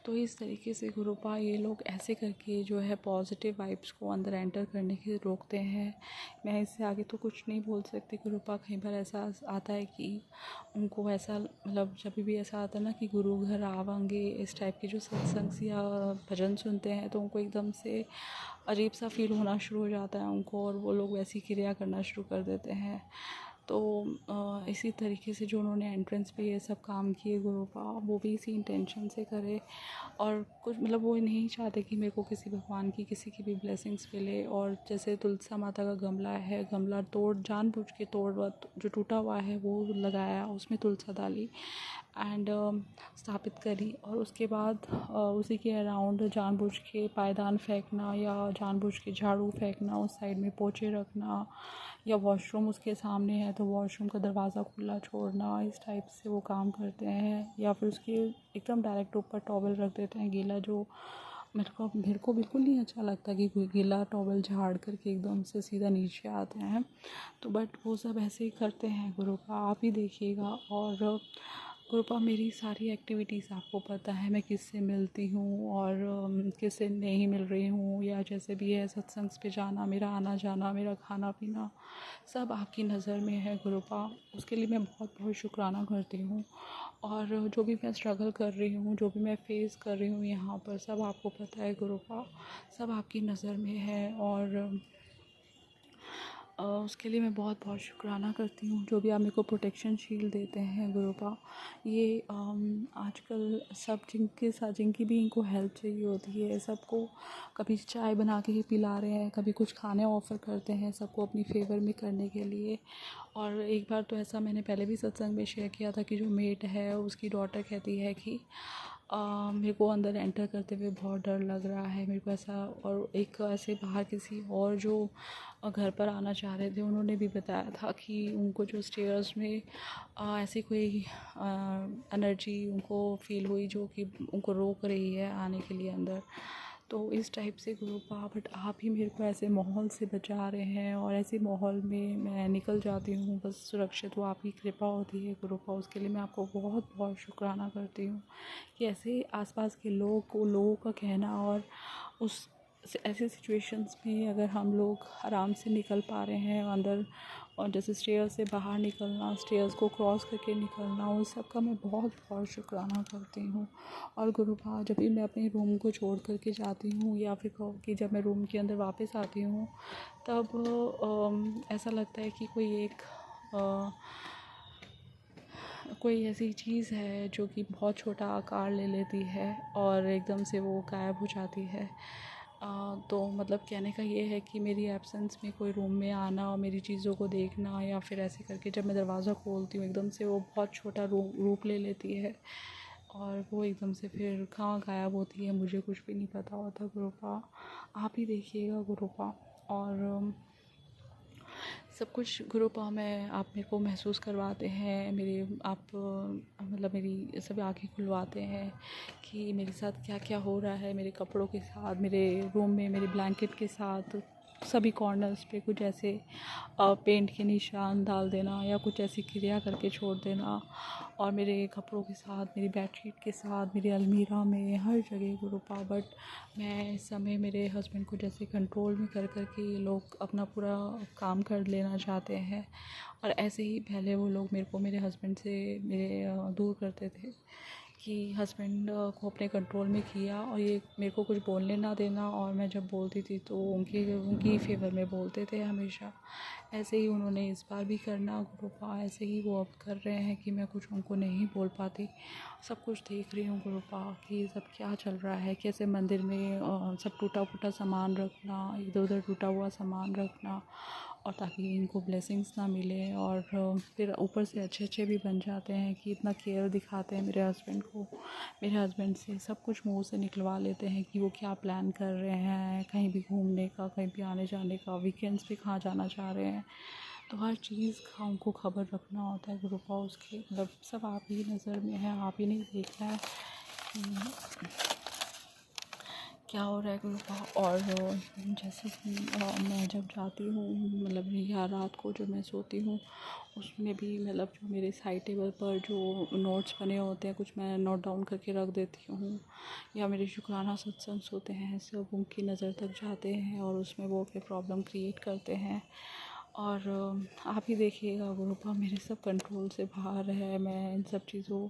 तो इस तरीके से गुरुपा ये लोग ऐसे करके जो है पॉजिटिव वाइब्स को अंदर एंटर करने के रोकते हैं। मैं इससे आगे तो कुछ नहीं बोल सकती गुरुपा। कई बार ऐसा आता है कि उनको ऐसा मतलब जब भी ऐसा आता है ना कि गुरु घर आवांगे, इस टाइप के जो सत्संग या भजन सुनते हैं तो उनको एकदम से अजीब सा फील होना शुरू हो जाता है उनको, और वो लोग वैसी क्रिया करना शुरू कर देते हैं। तो इसी तरीके से जो उन्होंने एंट्रेंस पे ये सब काम किए गुरुपा, वो भी इसी इंटेंशन से करे। और कुछ मतलब वो नहीं चाहते कि मेरे को किसी भगवान की किसी की भी ब्लेसिंग्स मिले। और जैसे तुलसा माता का गमला है, गमला जानबूझ के जो टूटा हुआ है वो लगाया, उसमें तुलसा डाली एंड स्थापित करी। और उसके बाद उसी के अराउंड जानबूझ के पायदान फेंकना या जानबूझ के झाड़ू फेंकना, उस साइड में पोछे रखना, या वॉशरूम उसके सामने है तो वॉशरूम का दरवाज़ा खुला छोड़ना, इस टाइप से वो काम करते हैं। या फिर उसके एकदम डायरेक्ट ऊपर टॉवल रख देते हैं गीला, जो मेरे को बिल्कुल नहीं अच्छा लगता कि कोई गीला टॉवल झाड़ करके एकदम से सीधा नीचे आते हैं। तो बट वो सब ऐसे ही करते हैं गुरुपा, आप ही देखिएगा। और गुरुपा मेरी सारी एक्टिविटीज़ आपको पता है, मैं किससे मिलती हूँ और किससे नहीं मिल रही हूँ, या जैसे भी है सत्संग पे जाना, मेरा आना जाना, मेरा खाना पीना सब आपकी नज़र में है गुरुपा। उसके लिए मैं बहुत बहुत शुक्राना करती हूँ। और जो भी मैं स्ट्रगल कर रही हूँ, जो भी मैं फेस कर रही हूँ यहाँ पर, सब आपको पता है गुरुपा, सब आपकी नज़र में है। और उसके लिए मैं बहुत बहुत शुक्राना करती हूँ, जो भी आप मेरे को प्रोटेक्शन शील्ड देते हैं गुरुपा। ये आजकल सब जिनकी भी इनको हेल्प चाहिए होती है, सबको कभी चाय बना के ही पिला रहे हैं, कभी कुछ खाने ऑफ़र करते हैं सबको अपनी फेवर में करने के लिए। और एक बार तो ऐसा मैंने पहले भी सत्संग में शेयर किया था कि जो मेट है उसकी डॉटर कहती है कि मेरे को अंदर एंटर करते हुए बहुत डर लग रहा है, मेरे को ऐसा। और एक ऐसे बाहर किसी और जो घर पर आना चाह रहे थे, उन्होंने भी बताया था कि उनको जो स्टेयर्स में ऐसी कोई एनर्जी उनको फील हुई जो कि उनको रोक रही है आने के लिए अंदर। तो इस टाइप से गुरुपा, बट आप ही मेरे को ऐसे माहौल से बचा रहे हैं, और ऐसे माहौल में मैं निकल जाती हूँ बस सुरक्षित, वो आपकी कृपा होती है गुरुपा। उसके लिए मैं आपको बहुत बहुत शुक्राना करती हूँ कि ऐसे आसपास के लोगों का कहना, और उस ऐसे सिचुएशंस में अगर हम लोग आराम से निकल पा रहे हैं अंदर, और जैसे स्टेयर्स से बाहर निकलना, स्टेयर्स को क्रॉस करके निकलना, उस सब का मैं बहुत बहुत शुक्राना करती हूँ। और गुरुपा, जब भी मैं अपने रूम को छोड़ करके जाती हूँ, या फिर कहो कि जब मैं रूम के अंदर वापस आती हूँ, तब ऐसा लगता है कि कोई ऐसी चीज़ है जो कि बहुत छोटा आकार ले लेती है और एकदम से वो गायब हो जाती है। तो मतलब कहने का ये है कि मेरी एब्सेंस में कोई रूम में आना और मेरी चीज़ों को देखना, या फिर ऐसे करके जब मैं दरवाज़ा खोलती हूँ एकदम से वो बहुत छोटा रूप ले लेती है, और वो एकदम से फिर कहाँ गायब होती है मुझे कुछ भी नहीं पता होता गुरुपा। आप ही देखिएगा गुरुपा। और सब कुछ गुरुपा में आप मेरे को महसूस करवाते हैं, मतलब मेरी सभी आँखें खुलवाते हैं कि मेरे साथ क्या क्या हो रहा है, मेरे कपड़ों के साथ, मेरे रूम में मेरे ब्लैंकेट के साथ, सभी कॉर्नर्स पे कुछ ऐसे पेंट के निशान डाल देना, या कुछ ऐसी क्रिया करके छोड़ देना। और मेरे कपड़ों के साथ, मेरी बेडशीट के साथ, मेरी अलमीरा में, हर जगह गुरुपा। बट मैं इस समय मेरे हस्बैंड को जैसे कंट्रोल में कर के ये लोग अपना पूरा काम कर लेना चाहते हैं। और ऐसे ही पहले वो लोग मेरे हस्बैंड से दूर करते थे कि हस्बैंड को अपने कंट्रोल में किया और ये मेरे को कुछ बोलने ना देना, और मैं जब बोलती थी तो उनकी फेवर में बोलते थे हमेशा। ऐसे ही उन्होंने इस बार भी करना गुरुपा, ऐसे ही वो अब कर रहे हैं कि मैं कुछ उनको नहीं बोल पाती। सब कुछ देख रही हूँ गुरुपा कि ये सब क्या चल रहा है, कैसे मंदिर में सब टूटा फूटा सामान रखना, इधर उधर टूटा हुआ सामान रखना, और ताकि इनको ब्लेसिंग्स ना मिले। और फिर ऊपर से अच्छे अच्छे भी बन जाते हैं कि इतना केयर दिखाते हैं मेरे हस्बैंड को। मेरे हस्बैंड से सब कुछ मुंह से निकलवा लेते हैं कि वो क्या प्लान कर रहे हैं, कहीं भी घूमने का, कहीं भी आने जाने का, वीकेंड्स पे कहाँ जाना चाह रहे हैं। तो हर चीज़ का उनको खबर रखना होता है गुरुपा। उसके मतलब सब आप ही नज़र में है, आप ही नहीं देखना है कि क्या हो रहा है गुरुपा। और जैसे कि मैं जब जाती हूँ, मतलब या रात को जब मैं सोती हूँ, उसमें भी मतलब जो मेरे साइड टेबल पर जो नोट्स बने होते हैं, कुछ मैं नोट डाउन करके रख देती हूँ, या मेरे शुक्राना सत्संग होते हैं, सब उनकी नज़र तक जाते हैं और उसमें वो फिर प्रॉब्लम क्रिएट करते हैं। और आप ही देखिएगा गुरुपा, मेरे सब कंट्रोल से बाहर है। मैं इन सब चीज़ों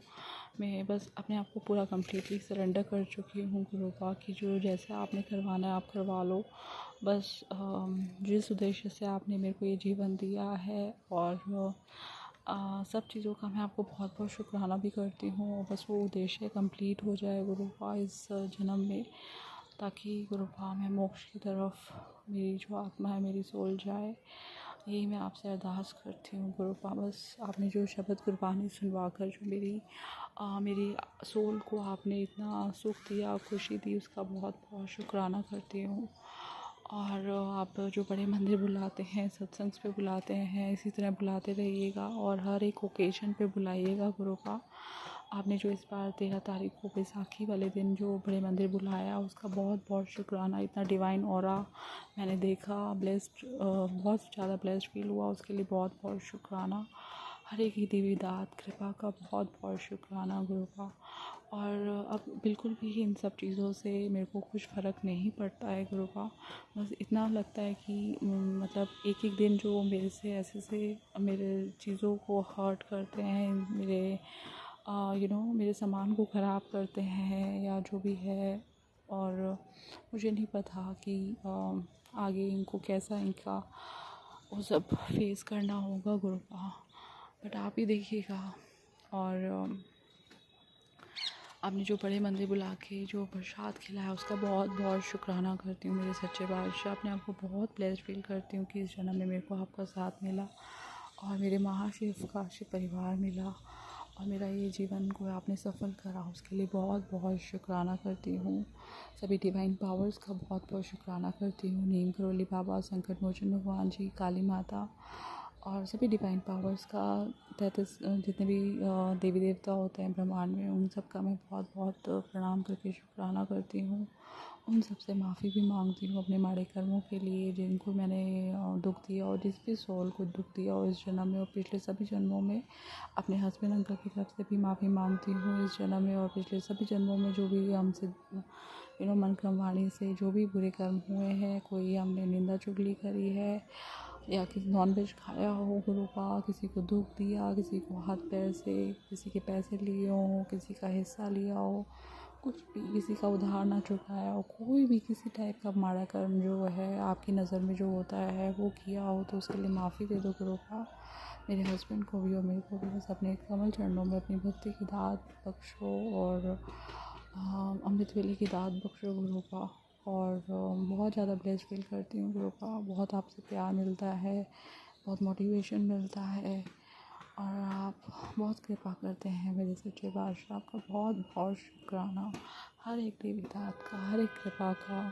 में बस अपने आप को पूरा कम्प्लीटली सरेंडर कर चुकी हूँ गुरुपा कि जो जैसे आपने करवाना है आप करवा लो। बस जिस उद्देश्य से आपने मेरे को ये जीवन दिया है, और सब चीज़ों का मैं आपको बहुत बहुत शुक्राना भी करती हूँ। और बस वो उद्देश्य कंप्लीट हो जाए गुरुपा इस जन्म में, ताकि गुरुपा मैं मोक्ष की तरफ मेरी जो आत्मा है, मेरी सोल जाए। यही मैं आपसे अरदास करती हूँ गुरुपा। बस आपने जो शब्द गुरबानी सुनवा कर जो मेरी सोल को आपने इतना सुख दिया, खुशी दी, उसका बहुत बहुत शुक्राना करती हूँ। और आप जो बड़े मंदिर बुलाते हैं, सत्संग पे बुलाते हैं, इसी तरह बुलाते रहिएगा और हर एक ओकेजन पे बुलाइएगा गुरुपा। आपने जो इस बार 13 तारीख को बैसाखी वाले दिन जो बड़े मंदिर बुलाया, उसका बहुत बहुत शुक्राना। इतना डिवाइन ऑरा मैंने देखा, ब्लेस्ड, बहुत ज़्यादा ब्लेस्ड फील हुआ, उसके लिए बहुत बहुत शुक्राना। हर एक ही देवी दात कृपा का बहुत बहुत शुक्राना गुरुपा। और अब बिल्कुल भी इन सब चीज़ों से मेरे को कुछ फ़र्क नहीं पड़ता है गुरुपा। बस इतना लगता है कि मतलब एक एक दिन जो मेरे से ऐसे से मेरे चीज़ों को हर्ट करते हैं, मेरे मेरे सामान को ख़राब करते हैं या जो भी है। और मुझे नहीं पता कि आगे इनको कैसा इनका वो सब फेस करना होगा गुरुपा। बट आप ही देखिएगा। और आपने जो बड़े मंदिर बुला के जो प्रसाद खिलाया, उसका बहुत बहुत शुक्राना करती हूँ मेरे सच्चे बादशाह। अपने आप को बहुत ब्लेस्ड फील करती हूँ कि इस जन्म में मेरे को आपका साथ मिला और मेरे महाशिव काशी परिवार मिला, और मेरा ये जीवन को आपने सफल करा, उसके लिए बहुत बहुत शुक्राना करती हूँ। सभी डिवाइन पावर्स का बहुत बहुत शुक्राना करती हूँ। नीम करोली बाबा, संकट मोचन भगवान जी, काली माता और सभी डिवाइन पावर्स का, जितने भी देवी देवता होते हैं ब्रह्मांड में, उन सब का मैं बहुत बहुत प्रणाम करके शुक्राना करती हूँ। उन सब से माफ़ी भी मांगती हूँ अपने माड़े कर्मों के लिए, जिनको मैंने दुख दिया और जिस भी सोल को दुख दिया और इस जन्म में और पिछले सभी जन्मों में। अपने हस्बैंड अंकल की तरफ से भी माफ़ी मांगती हूँ इस जन्म में और पिछले सभी जन्मों में, जो भी हमसे मन क्रम वाणी से जो भी बुरे कर्म हुए हैं, कोई हमने निंदा चुगली करी है या किसी नॉनवेज खाया हो गुरुपा, किसी को दुख दिया, किसी को हाथ पैर से, किसी के पैसे लिए हो, किसी का हिस्सा लिया हो, कुछ भी, किसी का उधार ना चुकाया हो, कोई भी किसी टाइप का माड़ा कर्म जो है आपकी नज़र में जो होता है वो किया हो, तो उसके लिए माफ़ी दे दो गुरुपा। मेरे हस्बैंड को भी और मेरे को भी बस अपने कमल चरणों में अपनी भक्ति की दात बख्शो और अमृत वेले की दात बख्शो गुरुपा। और बहुत ज़्यादा ब्लेस्ड फील करती हूँ गुरुपा। बहुत आपसे प्यार मिलता है, बहुत मोटिवेशन मिलता है, और आप बहुत कृपा करते हैं मेरे सच्चे बादशाह। आपका बहुत बहुत शुक्राना हर एक देवी दात का, हर एक कृपा का।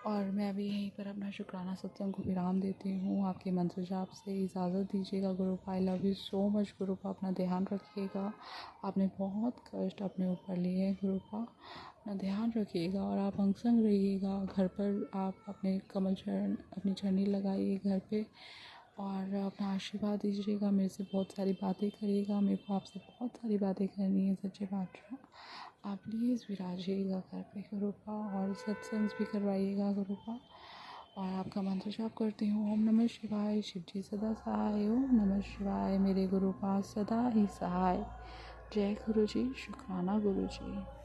और मैं अभी यहीं पर अपना शुक्राना सत्संग को विराम देती हूँ। आपके मंत्र जाप से इजाज़त दीजिएगा Gurupa. I love you so much Gurupa. अपना ध्यान रखिएगा। आपने बहुत कष्ट अपने ऊपर लिए हैं गुरुपा, अपना ध्यान रखिएगा और आप अंग रहिएगा। घर पर आप अपने कमल चरण, अपनी चरनी लगाइए घर पे और अपना आशीर्वाद दीजिएगा। मेरे से बहुत सारी बातें करिएगा, मेरे को आपसे बहुत सारी बातें करनी है सच्चे बादशाह। आप प्लीज़ विराजिएगा घर पे गुरुपा और सत्संग भी करवाइएगा गुरुपा। और आपका मंत्र जाप करती हूँ, ओम नमः शिवाय, शिव जी सदा सहाय। ओम नमः शिवाय, मेरे गुरुपा सदा ही सहाय। जय गुरु जी, शुक्राना गुरु जी।